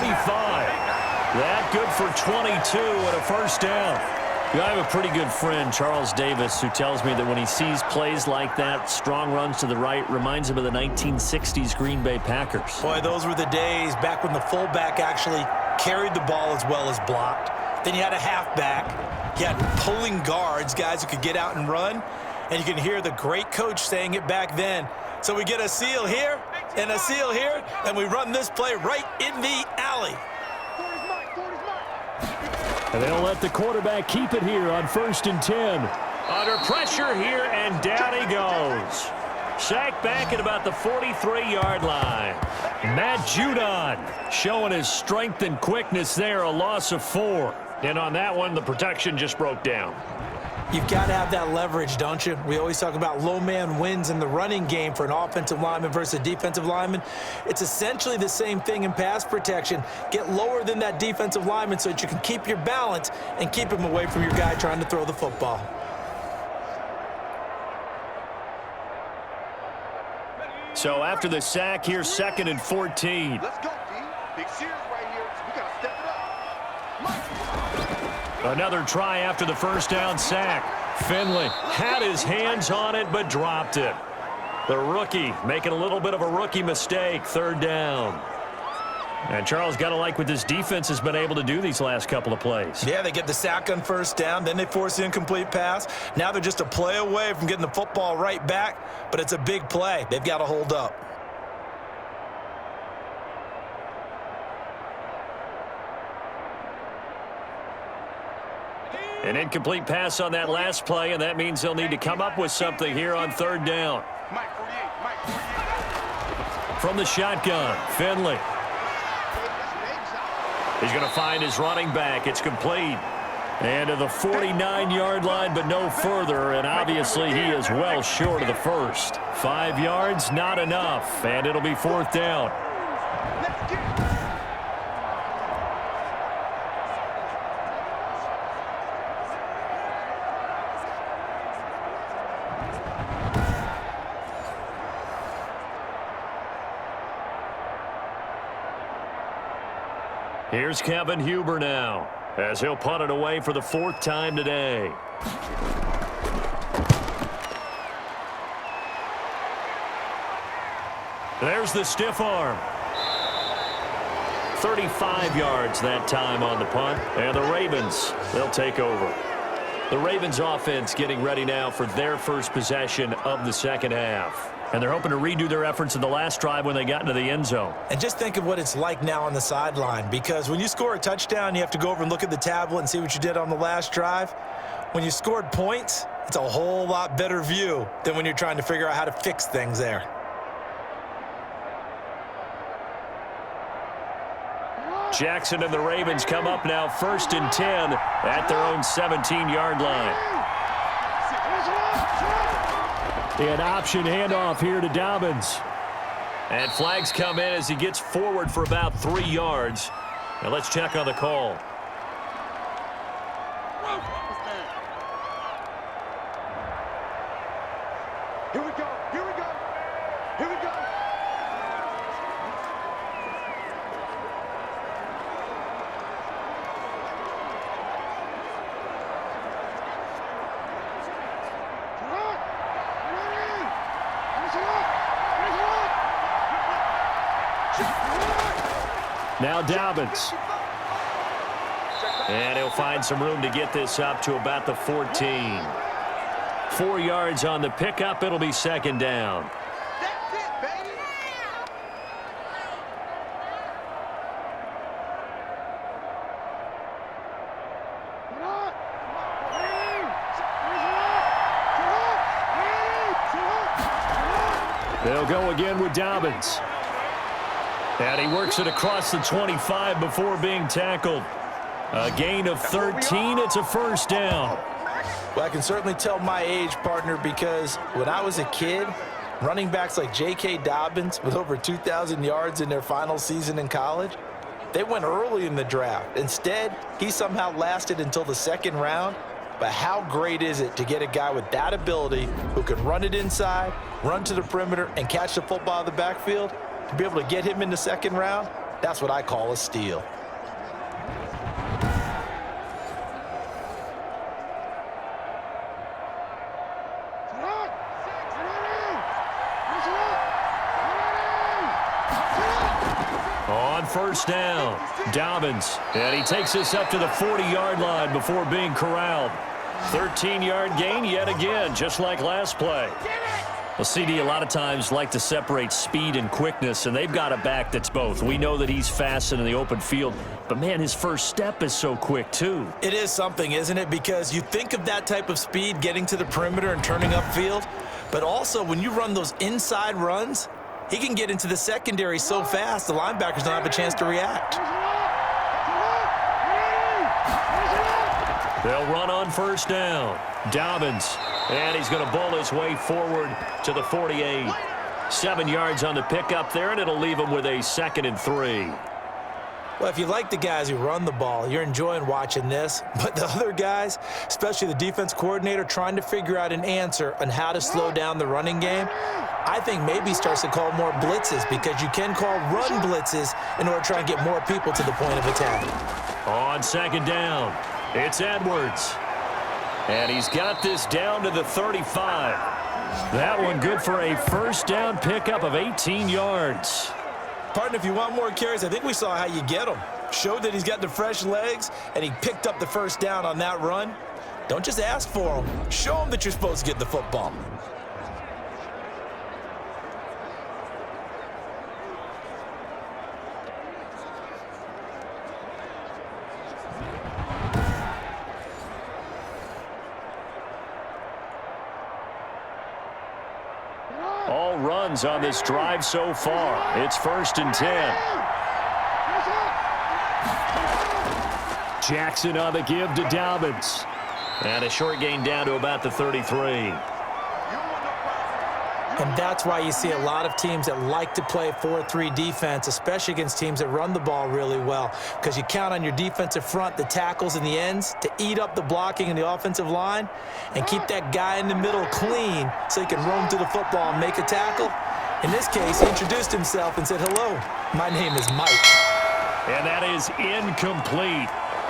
That good for 22 and a first down. I have a pretty good friend, Charles Davis, who tells me that when he sees plays like that, strong runs to the right, reminds him of the 1960s Green Bay Packers. Boy, those were the days back when the fullback actually carried the ball as well as blocked. Then you had a halfback. You had pulling guards, guys who could get out and run. And you can hear the great coach saying it back then. So we get a seal here and a seal here, and we run this play right in the alley. And they'll let the quarterback keep it here on first and 10. Under pressure here, and down he goes. Sacked back at about the 43-yard line. Matt Judon showing his strength and quickness there, a loss of 4. And on that one, the protection just broke down. You've got to have that leverage, don't you? We always talk about low man wins in the running game for an offensive lineman versus a defensive lineman. It's essentially the same thing in pass protection. Get lower than that defensive lineman so that you can keep your balance and keep him away from your guy trying to throw the football. So after the sack, here's second and 14. Let's go, D. Big series right here. We got to step it up. Another try after the first down sack. Finley had his hands on it but dropped it. The rookie making a little bit of a rookie mistake, third down. And Charles, got to like what this defense has been able to do these last couple of plays. Yeah, they get the sack on first down, then they force the incomplete pass. Now they're just a play away from getting the football right back, but it's a big play. They've got to hold up. An incomplete pass on that last play, and that means they'll need to come up with something here on third down. From the shotgun, Finley. He's going to find his running back. It's complete. And to the 49-yard line, but no further, and obviously he is well short of the first. 5 yards, not enough, and it'll be fourth down. Here's Kevin Huber now. as he'll punt it away for the 4th time today. There's the stiff arm. 35 yards that time on the punt. And the Ravens, they'll take over. The Ravens offense getting ready now for their first possession of the second half. And they're hoping to redo their efforts in the last drive when they got into the end zone. And just think of what it's like now on the sideline, because when you score a touchdown, you have to go over and look at the tablet and see what you did on the last drive. When you scored points, it's a whole lot better view than when you're trying to figure out how to fix things there. Jackson and the Ravens come up now 1st and 10 at their own 17-yard line. An option handoff here to Dobbins. And flags come in as he gets forward for about 3 yards. Now let's check on the call. Here we go. Here we go. Here we go. Now Dobbins. And he'll find some room to get this up to about the 14. 4 yards on the pickup. It'll be 2nd down. That's it, baby. They'll go again with Dobbins. And he works it across the 25 before being tackled. A gain of 13. It's a 1st down. Well, I can certainly tell my age, partner, because when I was a kid, running backs like J.K. Dobbins with over 2,000 yards in their final season in college, they went early in the draft. Instead, he somehow lasted until the 2nd round. But how great is it to get a guy with that ability who can run it inside, run to the perimeter, and catch the football out of the backfield? To be able to get him in the 2nd round, that's what I call a steal. On 1st down, Dobbins. And he takes this up to the 40-yard line before being corralled. 13-yard gain yet again, just like last play. Well, CD, a lot of times like to separate speed and quickness, and they've got a back that's both. We know that he's fast in the open field, but, man, his first step is so quick, too. It is something, isn't it? Because you think of that type of speed getting to the perimeter and turning upfield, but also when you run those inside runs, he can get into the secondary so fast the linebackers don't have a chance to react. They'll run on 1st down. Dobbins. And he's going to bowl his way forward to the 48. 7 yards on the pickup there, and it'll leave him with a 2nd and 3. Well, if you like the guys who run the ball, you're enjoying watching this. But the other guys, especially the defense coordinator, trying to figure out an answer on how to slow down the running game, I think maybe starts to call more blitzes, because you can call run blitzes in order to try and get more people to the point of attack. On 2nd down, it's Edwards. And he's got this down to the 35. That one good for a 1st down pickup of 18 yards. Partner, if you want more carries, I think we saw how you get them. Showed that he's got the fresh legs, and he picked up the 1st down on that run. Don't just ask for them. Show them that you're supposed to get the football. All runs on this drive so far. It's 1st and 10. Jackson on the give to Dobbins. And a short gain down to about the 33. And that's why you see a lot of teams that like to play 4-3 defense, especially against teams that run the ball really well, because you count on your defensive front, the tackles and the ends, to eat up the blocking in the offensive line and keep that guy in the middle clean so he can roam to the football and make a tackle. In this case, he introduced himself and said, "Hello, my name is Mike." And that is incomplete.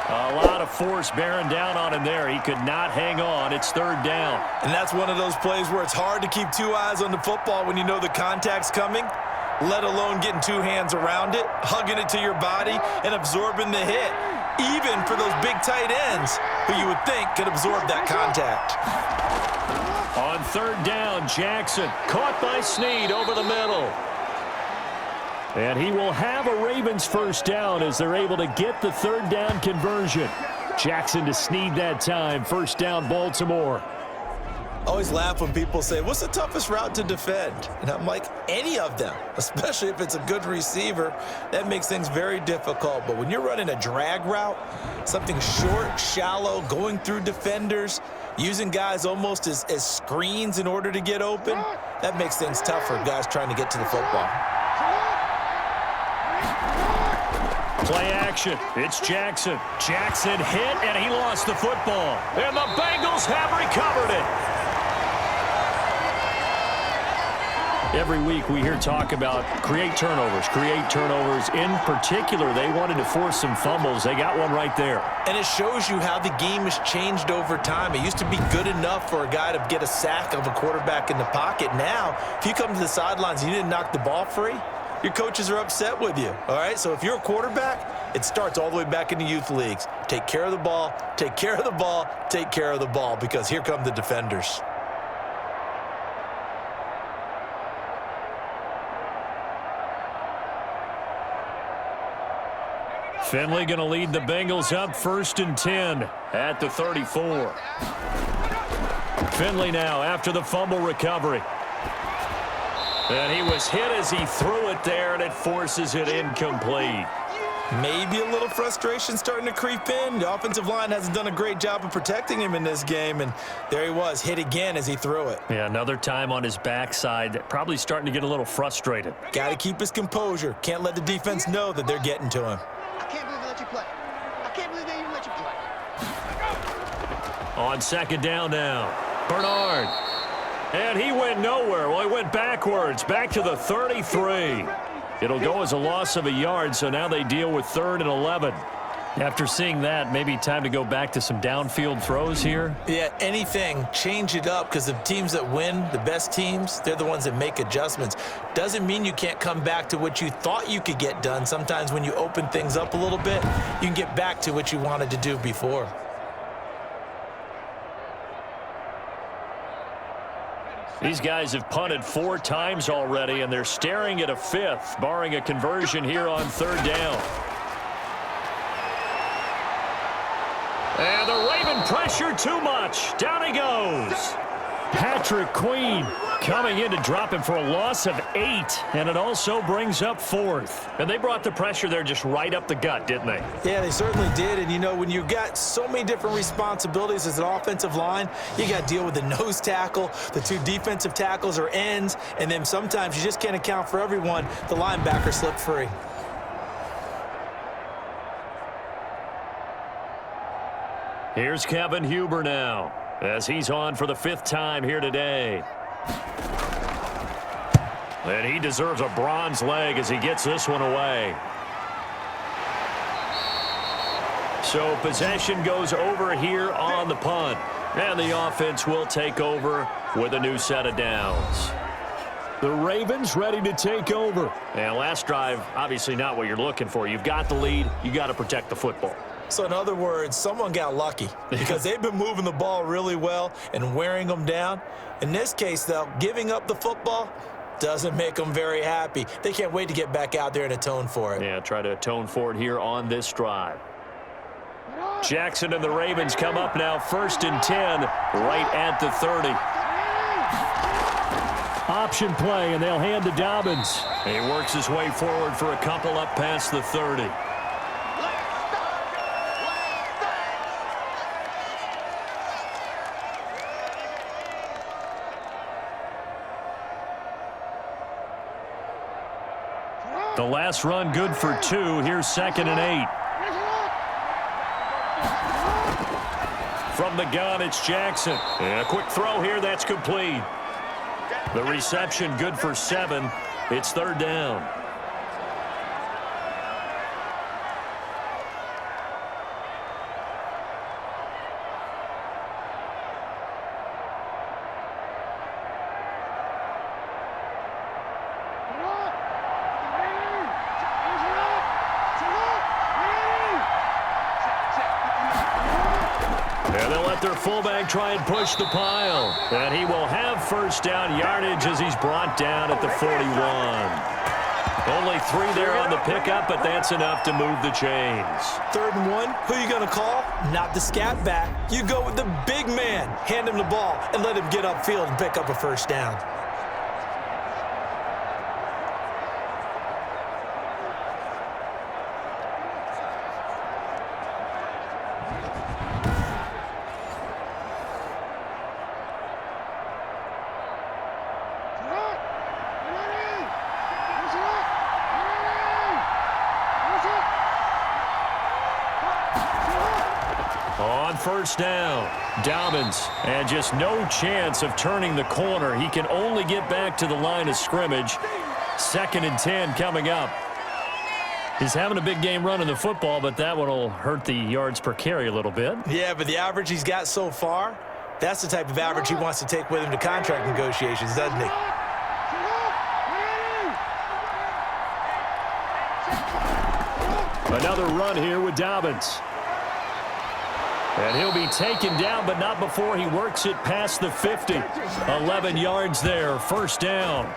A lot of force bearing down on him there. He could not hang on. It's third down. And that's one of those plays where it's hard to keep two eyes on the football when you know the contact's coming, let alone getting two hands around it, hugging it to your body, and absorbing the hit, even for those big tight ends who you would think could absorb that contact. On third down, Jackson caught by Snead over the middle. And he will have a Ravens first down as they're able to get the third down conversion. Jackson to Snead that time. First down, Baltimore. I always laugh when people say, what's the toughest route to defend? And I'm like, any of them, especially if it's a good receiver. That makes things very difficult. But when you're running a drag route, something short, shallow, going through defenders, using guys almost as screens in order to get open, that makes things tough for guys trying to get to the football. Play action. It's Jackson. Jackson hit, and he lost the football. And the Bengals have recovered it. Every week we hear talk about create turnovers. In particular, they wanted to force some fumbles. They got one right there. And it shows you how the game has changed over time. It used to be good enough for a guy to get a sack of a quarterback in the pocket. Now, if you come to the sidelines and you didn't knock the ball free, your coaches are upset with you, all right? So if you're a quarterback, it starts all the way back in the youth leagues. Take care of the ball, take care of the ball, take care of the ball, because here come the defenders. Finley going to lead the Bengals up 1st and 10 at the 34. Finley now after the fumble recovery. And he was hit as he threw it there, and it forces it incomplete. Maybe a little frustration starting to creep in. The offensive line hasn't done a great job of protecting him in this game, and there he was, hit again as he threw it. Yeah, another time on his backside, probably starting to get a little frustrated. Got to keep his composure. Can't let the defense know that they're getting to him. I can't believe they let you play. I can't believe they even let you play. On second down now, Bernard. And he went nowhere. Well, he went backwards, back to the 33. It'll go as a loss of a yard, so now they deal with 3rd and 11. After seeing that, maybe time to go back to some downfield throws here? Yeah, anything, change it up, because the teams that win, the best teams, they're the ones that make adjustments. Doesn't mean you can't come back to what you thought you could get done. Sometimes when you open things up a little bit, you can get back to what you wanted to do before. These guys have punted 4 times already, and they're staring at a 5th, barring a conversion here on 3rd down. And the Raven pressure too much. Down he goes. Patrick Queen coming in to drop him for a loss of 8, and it also brings up 4th. And they brought the pressure there just right up the gut, didn't they? Yeah, they certainly did. And, you know, when you've got so many different responsibilities as an offensive line, you got to deal with the nose tackle, the 2 defensive tackles or ends, and then sometimes you just can't account for everyone. The linebacker slipped free. Here's Kevin Huber now, as he's on for the 5th time here today. And he deserves a bronze leg as he gets this one away. So possession goes over here on the punt. And the offense will take over with a new set of downs. The Ravens ready to take over. And last drive, obviously not what you're looking for. You've got the lead. You got to protect the football. So in other words, someone got lucky because they've been moving the ball really well and wearing them down. In this case, though, giving up the football doesn't make them very happy. They can't wait to get back out there and atone for it. Yeah, try to atone for it here on this drive. Jackson and the Ravens come up now 1st and 10 right at the 30. Option play, and they'll hand to Dobbins. He works his way forward for a couple up past the 30. The last run good for 2. Here's 2nd and 8. From the gun, it's Jackson. And a quick throw here, that's complete. The reception good for 7. It's 3rd down. And they'll let their fullback try and push the pile. And he will have first down yardage as he's brought down at the 41. Only 3 there on the pickup, but that's enough to move the chains. 3rd and 1, who are you going to call? Not the scat back. You go with the big man. Hand him the ball and let him get upfield and pick up a first down. On first down, Dobbins, and just no chance of turning the corner. He can only get back to the line of scrimmage. 2nd and 10 coming up. He's having a big game running the football, but that one will hurt the yards per carry a little bit. Yeah, but the average he's got so far, that's the type of average he wants to take with him to contract negotiations, doesn't he? Another run here with Dobbins. And he'll be taken down, but not before he works it past the 50. 11 yards there, first down.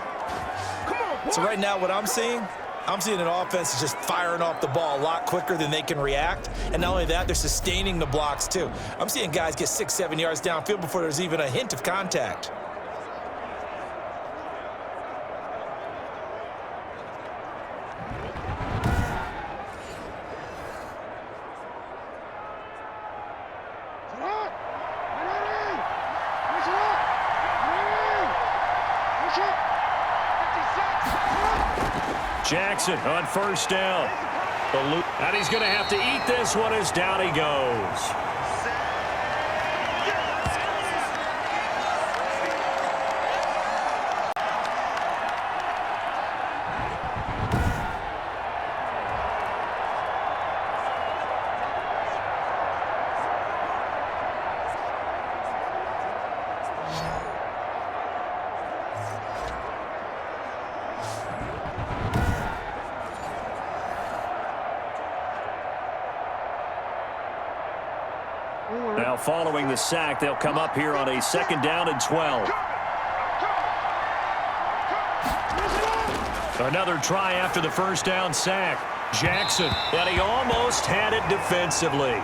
So right now what I'm seeing an offense is just firing off the ball a lot quicker than they can react. And not only that, they're sustaining the blocks too. I'm seeing guys get 6-7 yards downfield before there's even a hint of contact. Jackson on first down. And he's going to have to eat this one as down he goes. Now following the sack, they'll come up here on a 2nd down and 12. Another try after the first down sack. Jackson, and he almost had it defensively.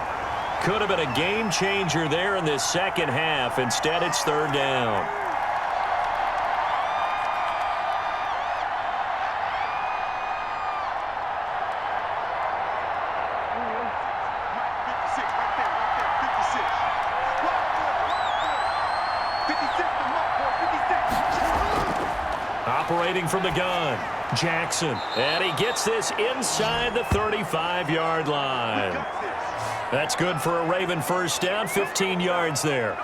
Could have been a game changer there in this second half. Instead, it's 3rd down. Operating from the gun, Jackson, and he gets this inside the 35-yard line. That's good for a Raven first down, 15 yards there.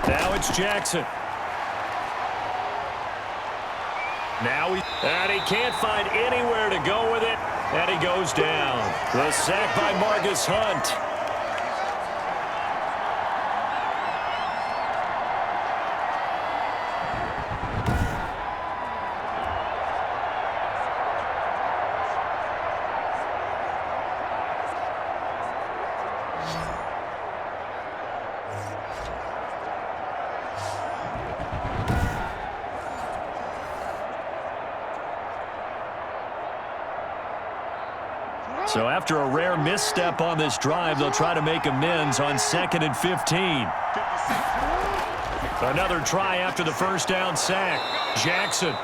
Now it's Jackson. And he can't find anywhere to go with it, and he goes down. The sack by Marcus Hunt. So after a rare misstep on this drive, they'll try to make amends on 2nd and 15. Another try after the first down sack. Jackson.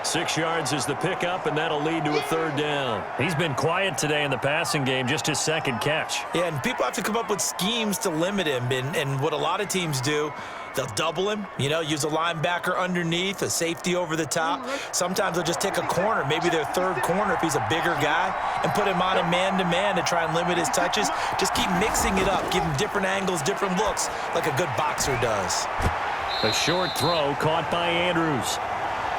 6 yards is the pickup, and that'll lead to a 3rd down. He's been quiet today in the passing game, just his 2nd catch. Yeah, and people have to come up with schemes to limit him, and what a lot of teams do, They'll double him, use a linebacker underneath, a safety over the top. Sometimes they'll just take a corner, maybe their third corner if he's a bigger guy, and put him on a man-to-man to try and limit his touches. Just keep mixing it up, give him different angles, different looks, like a good boxer does. A short throw caught by Andrews.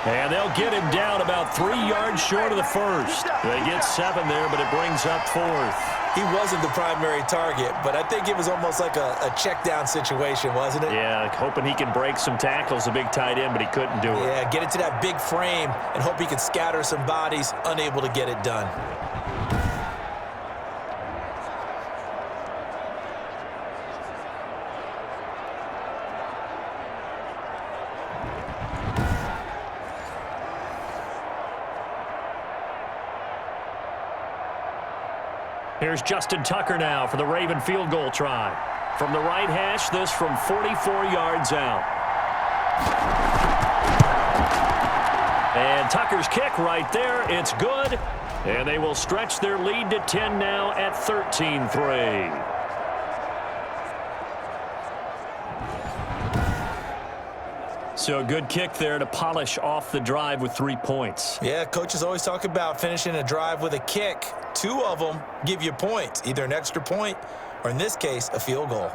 And they'll get him down about 3 yards short of the first. They get 7 there, but it brings up 4th. He wasn't the primary target, but I think it was almost like a check down situation, wasn't it? Yeah, hoping he can break some tackles, a big tight end, but he couldn't do it. Yeah, get it to that big frame and hope he can scatter some bodies, unable to get it done. Here's Justin Tucker now for the Raven field goal try. From the right hash, this from 44 yards out. And Tucker's kick right there. It's good. And they will stretch their lead to 10 now at 13-3. So a good kick there to polish off the drive with 3 points. Yeah, coaches always talk about finishing a drive with a kick. 2 of them give you points, either an extra point or, in this case, a field goal.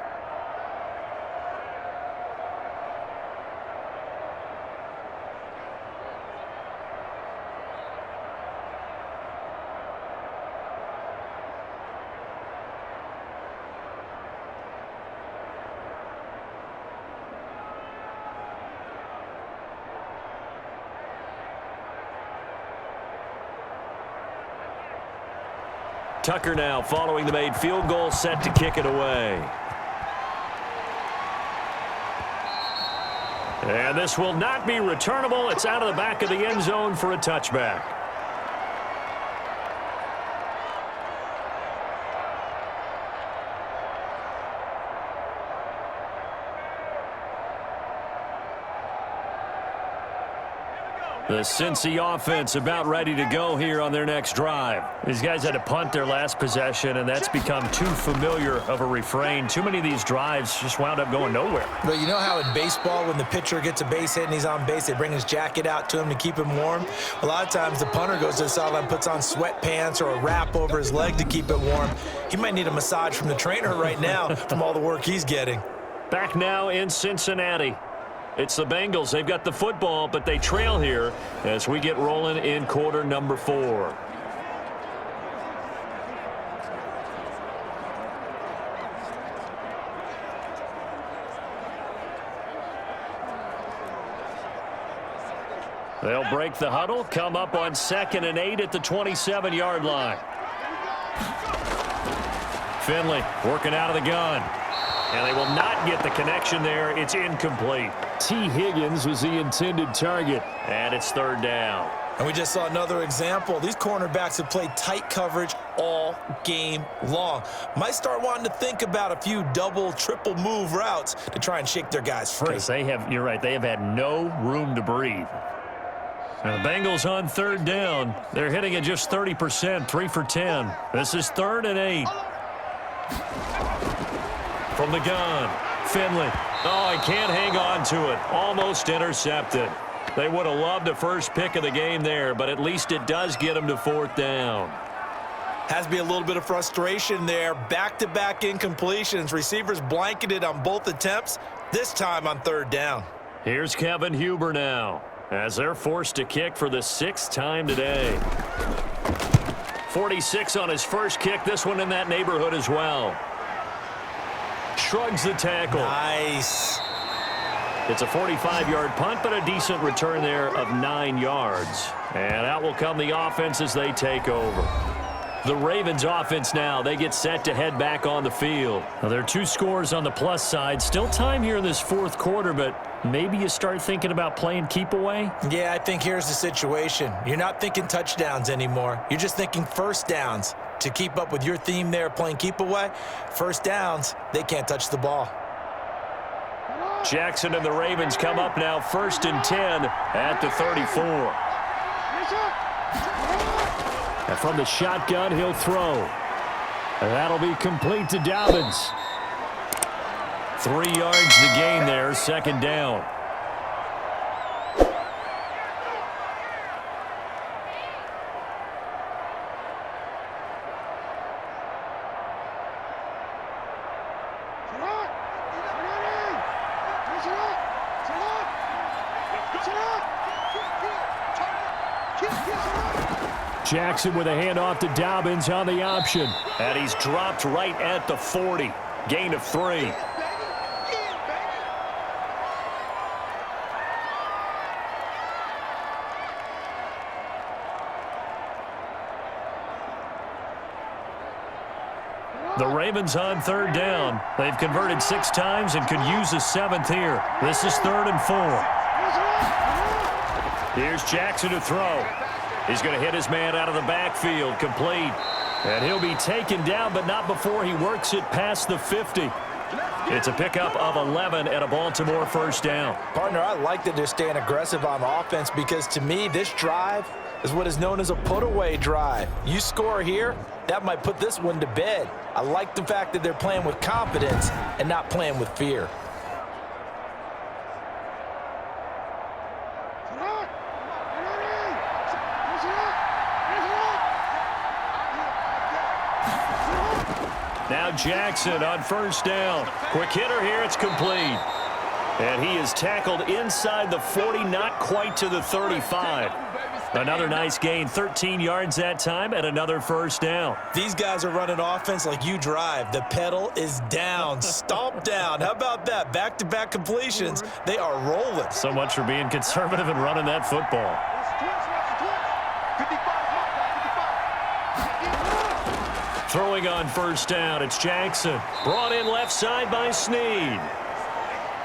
Tucker now following the made field goal, set to kick it away. And this will not be returnable. It's out of the back of the end zone for a touchback. The Cincy offense about ready to go here on their next drive. These guys had to punt their last possession, and that's become too familiar of a refrain. Too many of these drives just wound up going nowhere. But you know how in baseball, when the pitcher gets a base hit and he's on base, they bring his jacket out to him to keep him warm? A lot of times the punter goes to the sideline, puts on sweatpants or a wrap over his leg to keep it warm. He might need a massage from the trainer right now from all the work he's getting. Back now in Cincinnati. It's the Bengals. They've got the football, but they trail here as we get rolling in quarter number 4. They'll break the huddle, come up on 2nd and 8 at the 27-yard line. Finley working out of the gun. And they will not get the connection there. It's incomplete. T. Higgins was the intended target. And it's 3rd down. And we just saw another example. These cornerbacks have played tight coverage all game long. Might start wanting to think about a few double, triple move routes to try and shake their guys free. Because you're right, they have had no room to breathe. Now the Bengals on 3rd down. They're hitting at just 30%, 3 for 10. This is 3rd and 8. From the gun, Finley. Oh, he can't hang on to it. Almost intercepted. They would have loved a first pick of the game there, but at least it does get them to 4th down. Has to be a little bit of frustration there. Back-to-back incompletions. Receivers blanketed on both attempts, this time on 3rd down. Here's Kevin Huber now, as they're forced to kick for the 6th time today. 46 on his first kick, this one in that neighborhood as well. Shrugs the tackle. Nice. It's a 45-yard punt, but a decent return there of 9 yards. And out will come the offense as they take over. The Ravens offense now, they get set to head back on the field. Now, there are 2 scores on the plus side. Still time here in this 4th quarter, but maybe you start thinking about playing keep away? Yeah, I think here's the situation. You're not thinking touchdowns anymore. You're just thinking first downs. To keep up with your theme there, playing keep away, first downs, they can't touch the ball. Jackson and the Ravens come up now 1st and 10 at the 34. And from the shotgun, he'll throw. And that'll be complete to Dobbins. 3 yards to gain there, second down. Jackson with a handoff to Dobbins on the option. And he's dropped right at the 40. Gain of 3. The Ravens on third down. They've converted 6 times and could use a 7th here. This is 3rd and 4. Here's Jackson to throw. He's going to hit his man out of the backfield, complete. And he'll be taken down, but not before he works it past the 50. It's a pickup of 11 and a Baltimore first down. Partner, I like that they're staying aggressive on offense because to me, this drive is what is known as a put-away drive. You score here, that might put this one to bed. I like the fact that they're playing with confidence and not playing with fear. Now Jackson on first down. Quick hitter here, it's complete. And he is tackled inside the 40, not quite to the 35. Another nice gain, 13 yards that time, and another first down. These guys are running offense like you drive. The pedal is down, stomp down. How about that? Back-to-back completions. They are rolling. So much for being conservative and running that football. Throwing on first down, it's Jackson. Brought in left side by Snead.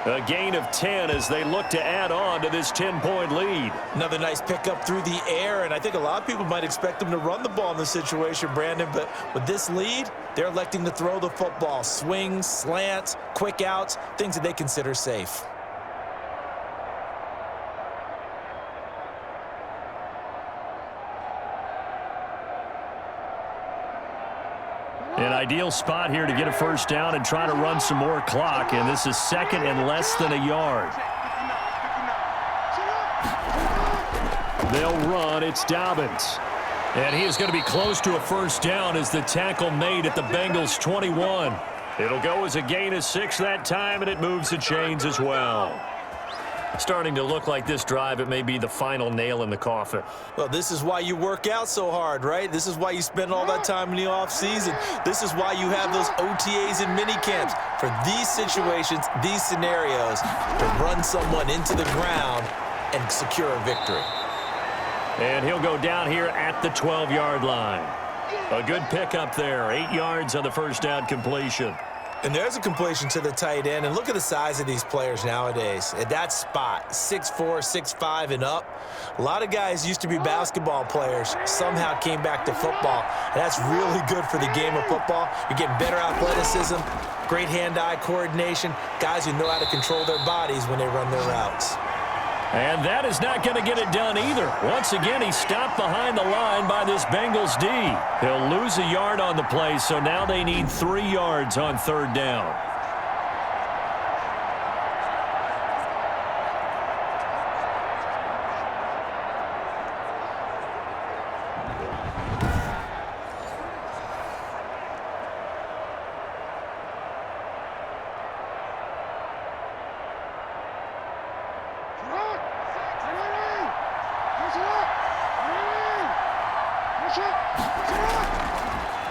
A gain of 10 as they look to add on to this 10-point lead. Another nice pickup through the air, and I think a lot of people might expect them to run the ball in this situation, Brandon, but with this lead, they're electing to throw the football. Swings, slants, quick outs, things that they consider safe. An ideal spot here to get a first down and try to run some more clock, and this is 2nd and less than a yard. They'll run. It's Dobbins. And he is going to be close to a first down as the tackle made at the Bengals 21. It'll go as a gain of 6 that time, and it moves the chains as well. Starting to look like this drive, it may be the final nail in the coffin. Well, this is why you work out so hard, right? This is why you spend all that time in the offseason. This is why you have those OTAs and mini camps. For these situations, these scenarios, to run someone into the ground and secure a victory. And he'll go down here at the 12-yard line. A good pickup there, 8 yards on the first down completion. And there's a completion to the tight end. And look at the size of these players nowadays. At that spot, 6'4", 6'5", and up. A lot of guys used to be basketball players, somehow came back to football. And that's really good for the game of football. You're getting better athleticism, great hand-eye coordination, guys who know how to control their bodies when they run their routes. And that is not going to get it done either. Once again, he's stopped behind the line by this Bengals D. He'll lose a yard on the play, so now they need 3 yards on third down.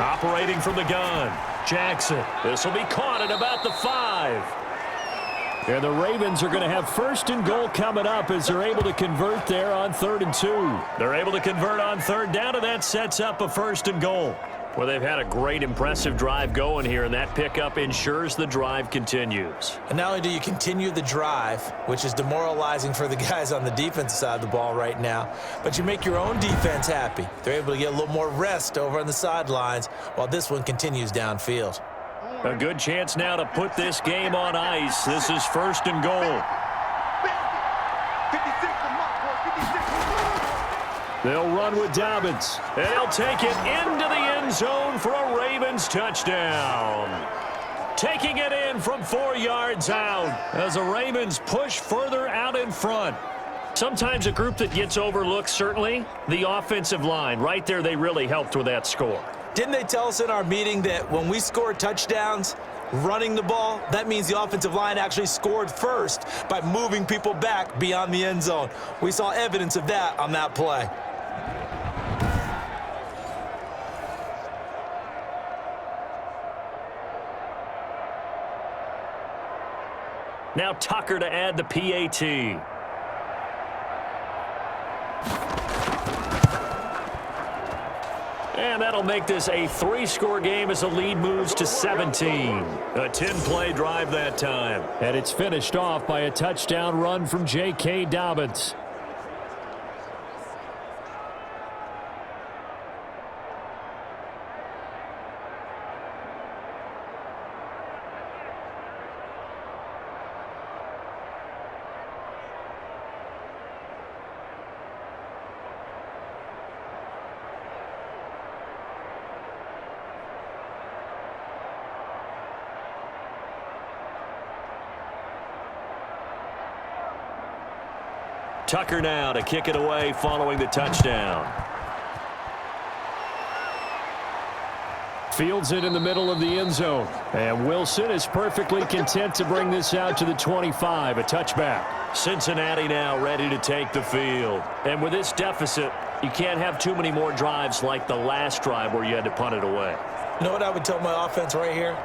Operating from the gun, Jackson. This will be caught at about the 5. And the Ravens are going to have 1st and goal coming up as they're able to convert there on 3rd and 2. They're able to convert on third down, and that sets up a 1st and goal. Well, they've had a great, impressive drive going here, and that pickup ensures the drive continues. And not only do you continue the drive, which is demoralizing for the guys on the defensive side of the ball right now, but you make your own defense happy. They're able to get a little more rest over on the sidelines while this one continues downfield. A good chance now to put this game on ice. This is 1st and goal. They'll run with Dobbins, and he'll take it into the end zone for a Ravens touchdown. taking it in from 4 yards out as the Ravens push further out in front. Sometimes a group that gets overlooked, certainly, the offensive line. Right there, they really helped with that score. Didn't they tell us in our meeting that when we score touchdowns running the ball, that means the offensive line actually scored first by moving people back beyond the end zone? We saw evidence of that on that play. Now Tucker to add the PAT. And that'll make this a 3-score game as the lead moves to 17. A 10-play drive that time. And it's finished off by a touchdown run from J.K. Dobbins. Tucker now to kick it away following the touchdown. Fields it in the middle of the end zone. And Wilson is perfectly content to bring this out to the 25, a touchback. Cincinnati now ready to take the field. And with this deficit, you can't have too many more drives like the last drive where you had to punt it away. You know what I would tell my offense right here?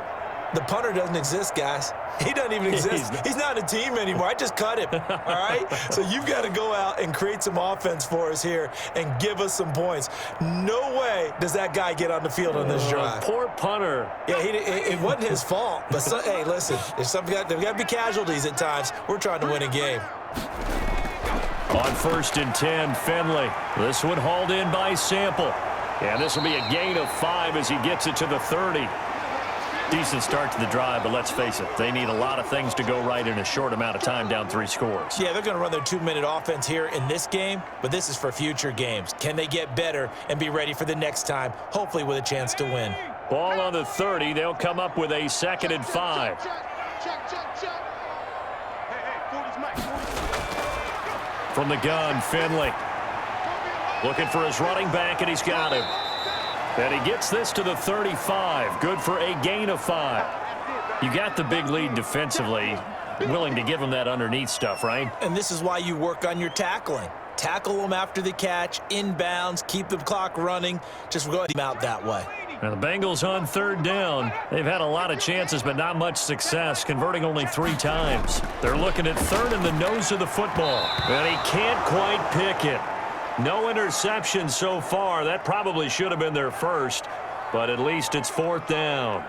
The punter doesn't exist, guys. He doesn't even exist. He's not a team anymore. I just cut him, all right? So you've got to go out and create some offense for us here and give us some points. No way does that guy get on the field on this drive. Poor punter. Yeah, it wasn't his fault. But, hey, listen, there's got to be casualties at times. We're trying to win a game. On 1st and 10, Finley. This one hauled in by Sample. And this will be a gain of 5 as he gets it to the 30. Decent start to the drive, but let's face it, they need a lot of things to go right in a short amount of time, down 3 scores. Yeah, they're going to run their 2-minute offense here in this game, but this is for future games. Can they get better and be ready for the next time, hopefully with a chance to win? Ball on the 30. They'll come up with a 2nd and 5. From the gun, Finley. Looking for his running back, and he's got him. And he gets this to the 35. Good for a gain of 5. You got the big lead defensively. Willing to give him that underneath stuff, right? And this is why you work on your tackling. Tackle them after the catch, inbounds, keep the clock running. Just go them out that way. Now the Bengals on 3rd down. They've had a lot of chances, but not much success, converting only 3 times. They're looking at 3rd in the nose of the football. And he can't quite pick it. No interceptions so far. That probably should have been their first, but at least it's 4th down.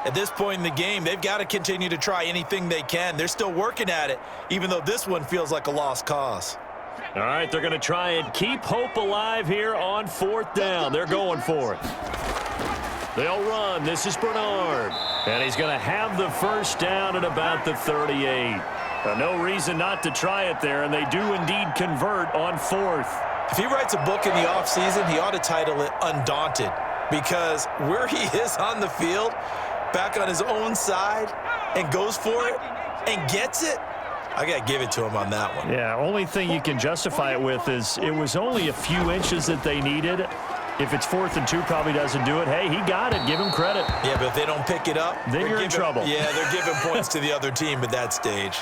At this point in the game, they've got to continue to try anything they can. They're still working at it, even though this one feels like a lost cause. All right, they're going to try and keep hope alive here on 4th down. They're going for it. They'll run. This is Bernard. And he's going to have the 1st down at about the 38. No reason not to try it there, and they do indeed convert on 4th. If he writes a book in the offseason, he ought to title it Undaunted, because where he is on the field, back on his own side, and goes for it and gets it, I got to give it to him on that one. Yeah, only thing you can justify it with is it was only a few inches that they needed. If it's 4th and 2, probably doesn't do it. Hey, he got it. Give him credit. Yeah, but if they don't pick it up, then you're in trouble. Yeah, they're giving points to the other team at that stage.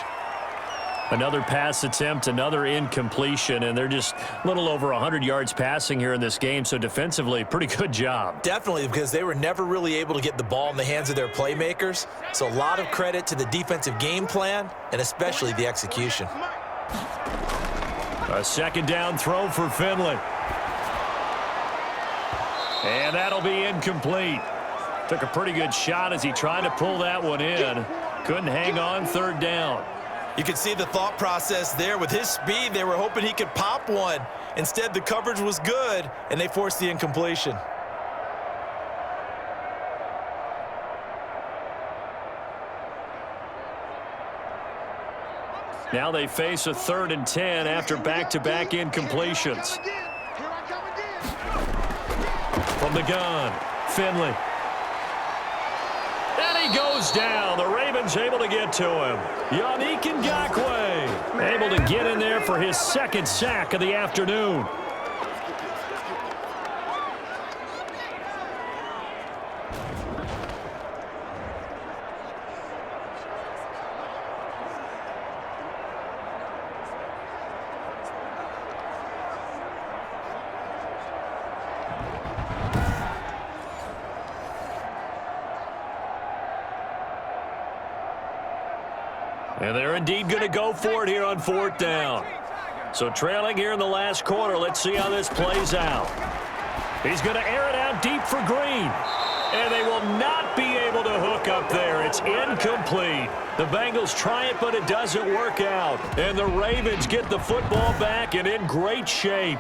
Another pass attempt, another incompletion, and they're just a little over 100 yards passing here in this game, so defensively, pretty good job. Definitely, because they were never really able to get the ball in the hands of their playmakers, so a lot of credit to the defensive game plan, and especially the execution. A 2nd down throw for Finley. And that'll be incomplete. Took a pretty good shot as he tried to pull that one in. Couldn't hang on 3rd down. You can see the thought process there. With his speed, they were hoping he could pop one. Instead, the coverage was good, and they forced the incompletion. Now they face a 3rd and 10 after back-to-back incompletions. From the gun, Finley. And he goes goes down. The Ravens able to get to him. Yannick Ngakoue able to get in there for his second sack of the afternoon. And they're indeed going to go for it here on 4th down. So trailing here in the last quarter. Let's see how this plays out. He's going to air it out deep for Green. And they will not be able to hook up there. It's incomplete. The Bengals try it, but it doesn't work out. And the Ravens get the football back and in great shape.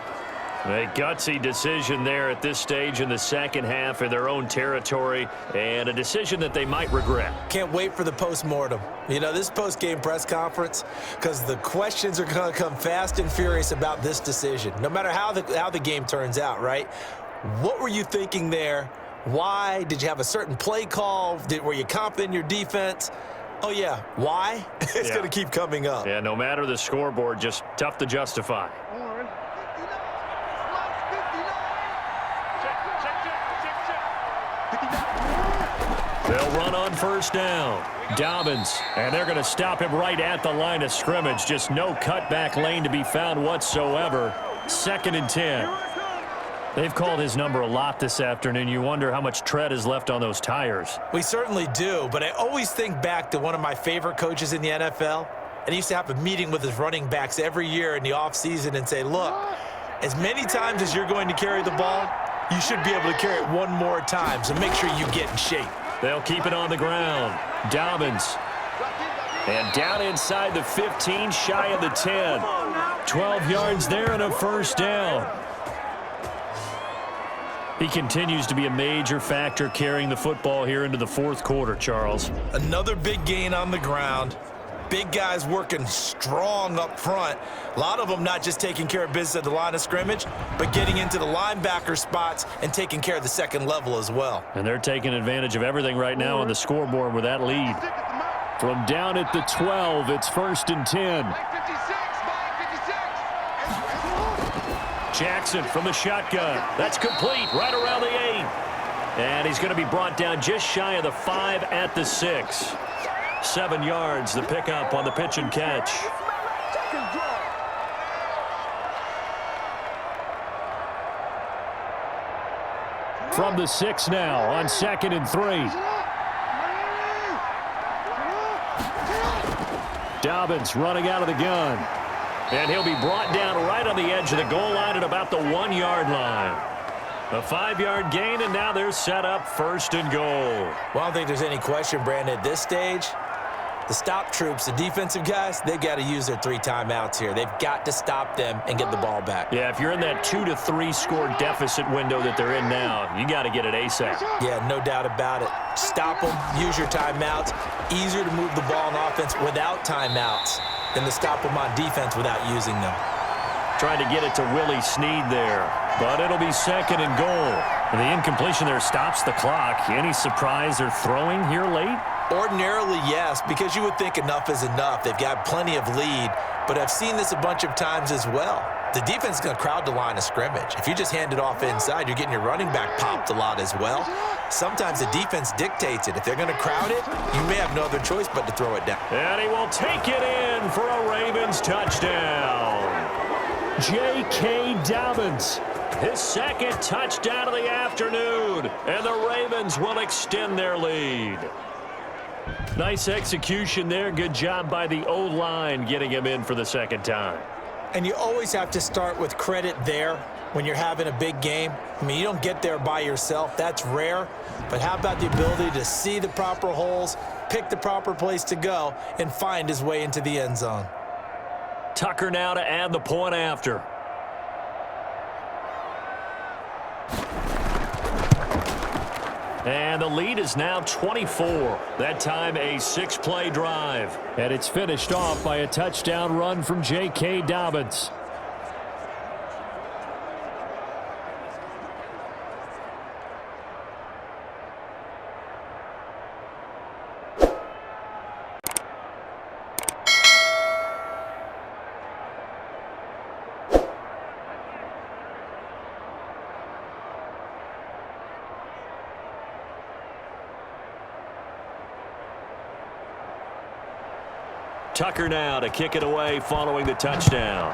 A gutsy decision there at this stage in the second half in their own territory, and a decision that they might regret. Can't wait for the postmortem. You know, this post-game press conference, because the questions are going to come fast and furious about this decision, no matter how the game turns out, right? What were you thinking there? Why? Did you have a certain play call? Were you confident in your defense? Oh, yeah. Why? It's going to keep coming up. Yeah, no matter the scoreboard, just tough to justify. They'll run on 1st down. Dobbins, and they're going to stop him right at the line of scrimmage. Just no cutback lane to be found whatsoever. 2nd and 10. They've called his number a lot this afternoon. You wonder how much tread is left on those tires. We certainly do, but I always think back to one of my favorite coaches in the NFL, and he used to have a meeting with his running backs every year in the offseason and say, look, as many times as you're going to carry the ball, you should be able to carry it one more time, so make sure you get in shape. They'll keep it on the ground. Dobbins. And down inside the 15, shy of the 10. 12 yards there and a 1st down. He continues to be a major factor carrying the football here into the 4th quarter, Charles. Another big gain on the ground. Big guys working strong up front. A lot of them not just taking care of business at the line of scrimmage, but getting into the linebacker spots and taking care of the second level as well. And they're taking advantage of everything right now on the scoreboard with that lead. From down at the 12, it's 1st and 10. Jackson from the shotgun. That's complete right around the 8. And he's going to be brought down just shy of the 5 at the 6. 7 yards, the pickup on the pitch and catch. From the 6 now on 2nd and 3. Dobbins running out of the gun. And he'll be brought down right on the edge of the goal line at about the 1-yard line. A 5-yard gain, and now they're set up 1st and goal. Well, I don't think there's any question, Brandon, at this stage. The stop troops, the defensive guys, they've got to use their 3 timeouts here. They've got to stop them and get the ball back. Yeah, if you're in that 2 to 3 score deficit window that they're in now, you got to get it ASAP. Yeah, no doubt about it. Stop them, use your timeouts. Easier to move the ball on offense without timeouts than to stop them on defense without using them. Trying to get it to Willie Snead there, but it'll be 2nd and goal. And the incompletion there stops the clock. Any surprise they're throwing here late? Ordinarily, yes, because you would think enough is enough. They've got plenty of lead, but I've seen this a bunch of times as well. The defense is going to crowd the line of scrimmage. If you just hand it off inside, you're getting your running back popped a lot as well. Sometimes the defense dictates it. If they're going to crowd it, you may have no other choice but to throw it down. And he will take it in for a Ravens touchdown. J.K. Dobbins, his 2nd touchdown of the afternoon, and the Ravens will extend their lead. Nice execution there. Good job by the O-line getting him in for the 2nd time. And you always have to start with credit there when you're having a big game. I mean, you don't get there by yourself. That's rare. But how about the ability to see the proper holes, pick the proper place to go, and find his way into the end zone? Tucker now to add the point after. And the lead is now 24. That time a 6-play drive. And it's finished off by a touchdown run from J.K. Dobbins. Tucker now to kick it away following the touchdown.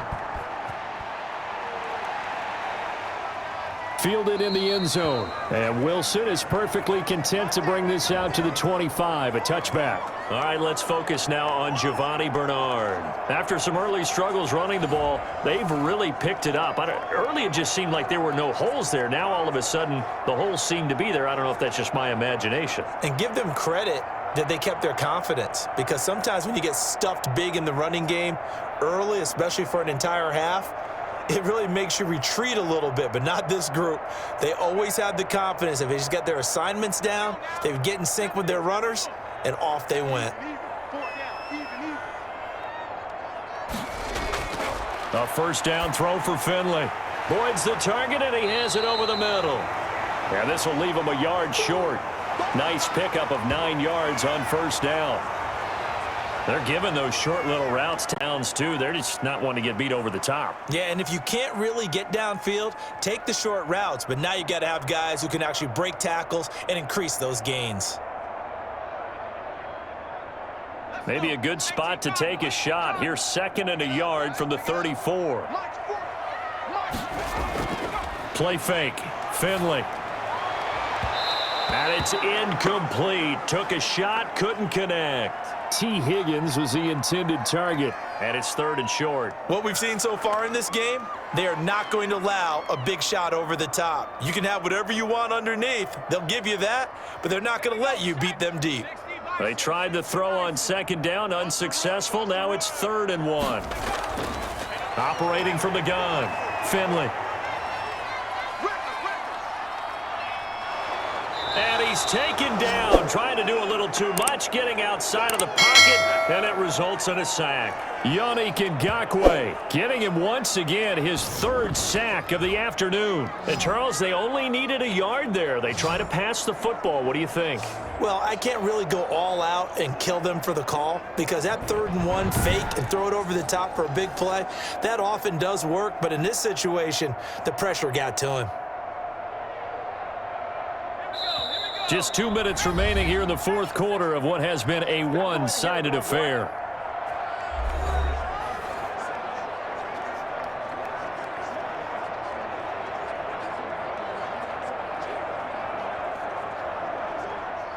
Fielded in the end zone. And Wilson is perfectly content to bring this out to the 25, a touchback. All right, let's focus now on Giovanni Bernard. After some early struggles running the ball, they've really picked it up. Early, it just seemed like there were no holes there. Now, all of a sudden, the holes seem to be there. I don't know if that's just my imagination. And give them credit that they kept their confidence, because sometimes when you get stuffed big in the running game early, especially for an entire half, it really makes you retreat a little bit, but not this group. They always have the confidence. If they just got their assignments down, they would get in sync with their runners, and off they went. A first down throw for Finley. Boyd's the target, and he has it over the middle. And this will leave him a yard short. Nice pickup of 9 yards on first down. They're giving those short little routes to Towns, too. They're just not wanting to get beat over the top. Yeah, and if you can't really get downfield, take the short routes. But now you got to have guys who can actually break tackles and increase those gains. Maybe a good spot to take a shot. Here's 2nd and a yard from the 34. Play fake. Finley. And it's incomplete. Took a shot, couldn't connect. T. Higgins was the intended target, and it's 3rd and short. What we've seen so far in this game, they are not going to allow a big shot over the top. You can have whatever you want underneath. They'll give you that, but they're not going to let you beat them deep. They tried the throw on 2nd down, unsuccessful. Now it's 3rd and 1. Operating from the gun, Finley. And he's taken down, trying to do a little too much, getting outside of the pocket, and it results in a sack. Yannick Ngakoue getting him once again his 3rd sack of the afternoon. And, Charles, they only needed a yard there. They try to pass the football. What do you think? Well, I can't really go all out and kill them for the call, because that 3rd and 1 fake and throw it over the top for a big play, that often does work. But in this situation, the pressure got to him. Just 2 minutes remaining here in the 4th quarter of what has been a one-sided affair.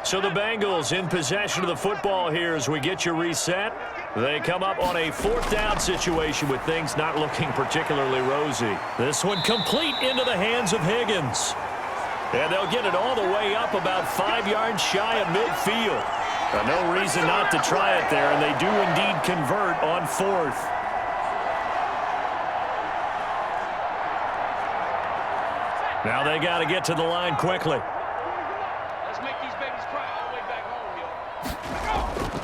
So the Bengals in possession of the football here as we get you reset. They come up on a 4th down situation with things not looking particularly rosy. This one complete into the hands of Higgins. And they'll get it all the way up about 5 yards shy of midfield. No reason not to try it there, and they do indeed convert on 4th. Now they got to get to the line quickly. Let's make these babies cry all the way back home,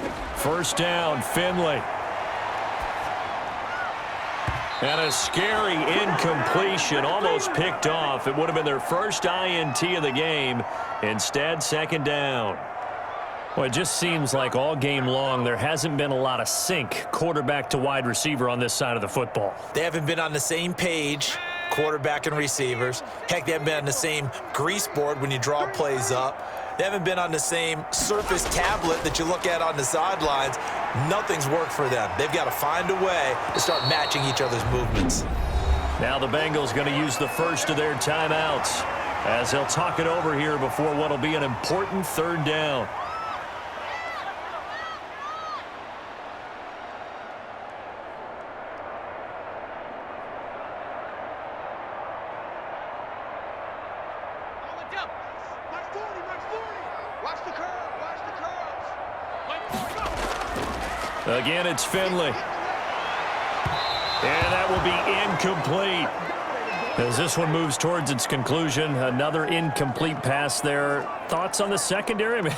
yo. First down, Finley. And a scary incompletion, almost picked off. It would have been their first INT of the game. Instead, 2nd down. Well, it just seems like all game long there hasn't been a lot of sync quarterback to wide receiver on this side of the football. They haven't been on the same page, quarterback and receivers. Heck, they haven't been on the same grease board when you draw plays up. They haven't been on the same Surface tablet that you look at on the sidelines. Nothing's worked for them. They've got to find a way to start matching each other's movements. Now the Bengals going to use the first of their timeouts as they'll talk it over here before what will be an important 3rd down. Again, it's Finley. And that will be incomplete. As this one moves towards its conclusion, another incomplete pass there. Thoughts on the secondary? I mean,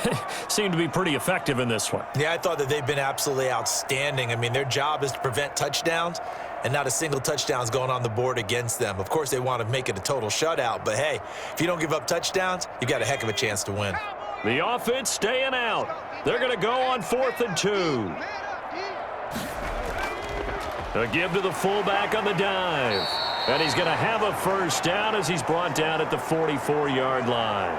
seem to be pretty effective in this one. Yeah, I thought that they've been absolutely outstanding. I mean, their job is to prevent touchdowns, and not a single touchdown's going on the board against them. Of course, they want to make it a total shutout, but hey, if you don't give up touchdowns, you got a heck of a chance to win. The offense staying out. They're going to go on 4th and 2. A give to the fullback on the dive. And he's going to have a first down as he's brought down at the 44-yard line.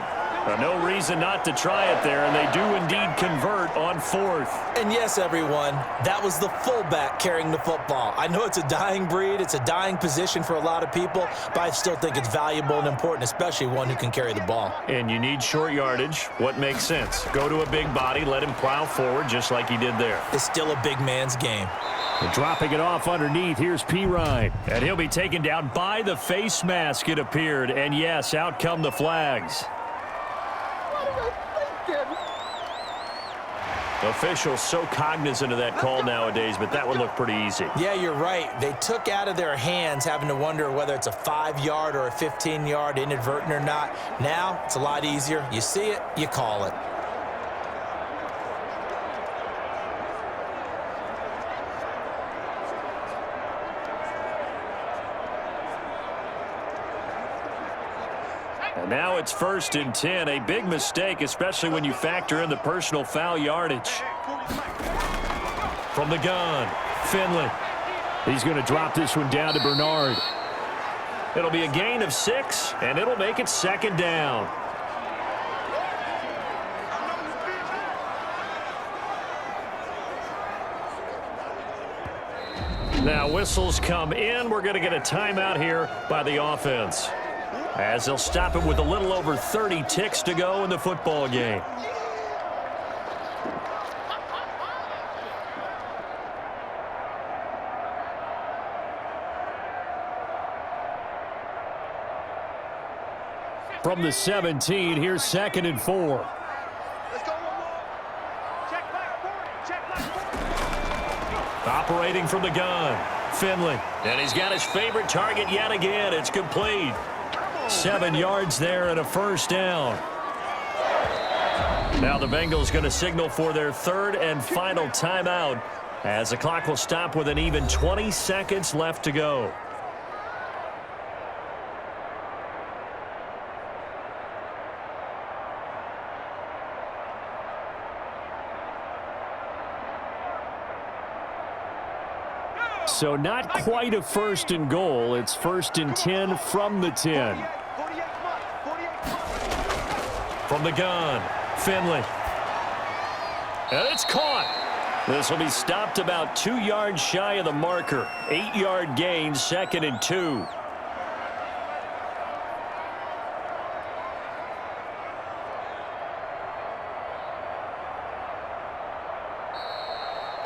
No reason not to try it there, and they do indeed convert on fourth. And yes, everyone, that was the fullback carrying the football. I know it's a dying breed, it's a dying position for a lot of people, but I still think it's valuable and important, especially one who can carry the ball. And you need short yardage. What makes sense? Go to a big body, let him plow forward just like he did there. It's still a big man's game. And dropping it off underneath, here's P. Ryan. And he'll be taken down by the face mask, it appeared. And yes, out come the flags. Officials so cognizant of that call nowadays, but that would look pretty easy. Yeah, you're right. They took out of their hands having to wonder whether it's a 5-yard or a 15-yard inadvertent or not. Now, it's a lot easier. You see it, you call it. And now it's 1st and 10, a big mistake, especially when you factor in the personal foul yardage. From the gun, Finley. He's going to drop this one down to Bernard. It'll be a gain of 6, and it'll make it 2nd down. Now whistles come in. We're going to get a timeout here by the offense, as they'll stop it with a little over 30 ticks to go in the football game. From the 17, here's 2nd and 4. Let's go one more. Check back 40. Check back 40. Operating from the gun, Finley. And he's got his favorite target yet again. It's complete. 7 yards there and a 1st down. Now the Bengals going to signal for their 3rd and final timeout, as the clock will stop with an even 20 seconds left to go. So not quite a 1st and goal. It's 1st and 10 from the 10. 48 From the gun, Finley. And it's caught. This will be stopped about 2 yards shy of the marker. 8-yard gain, 2nd and 2.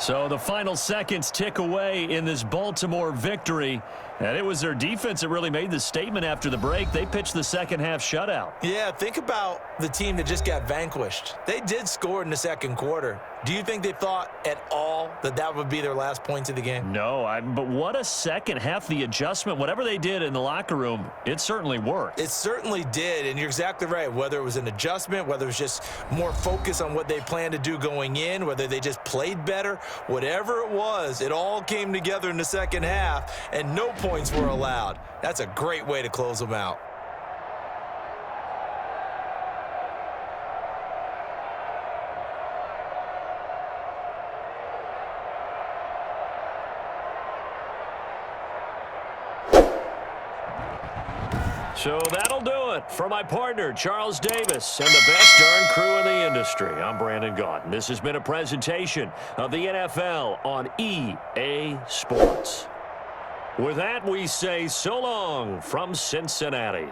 So the final seconds tick away in this Baltimore victory. And it was their defense that really made the statement after the break. They pitched the second-half shutout. Yeah, think about the team that just got vanquished. They did score in the 2nd quarter. Do you think they thought at all that that would be their last points of the game? No, but what a second half. The adjustment, whatever they did in the locker room, it certainly worked. It certainly did, and you're exactly right. Whether it was an adjustment, whether it was just more focus on what they planned to do going in, whether they just played better, whatever it was, it all came together in the 2nd half, and no points were allowed. That's a great way to close them out. So that'll do it for my partner, Charles Davis, and the best darn crew in the industry. I'm Brandon Gaudin. This has been a presentation of the NFL on EA Sports. With that, we say so long from Cincinnati.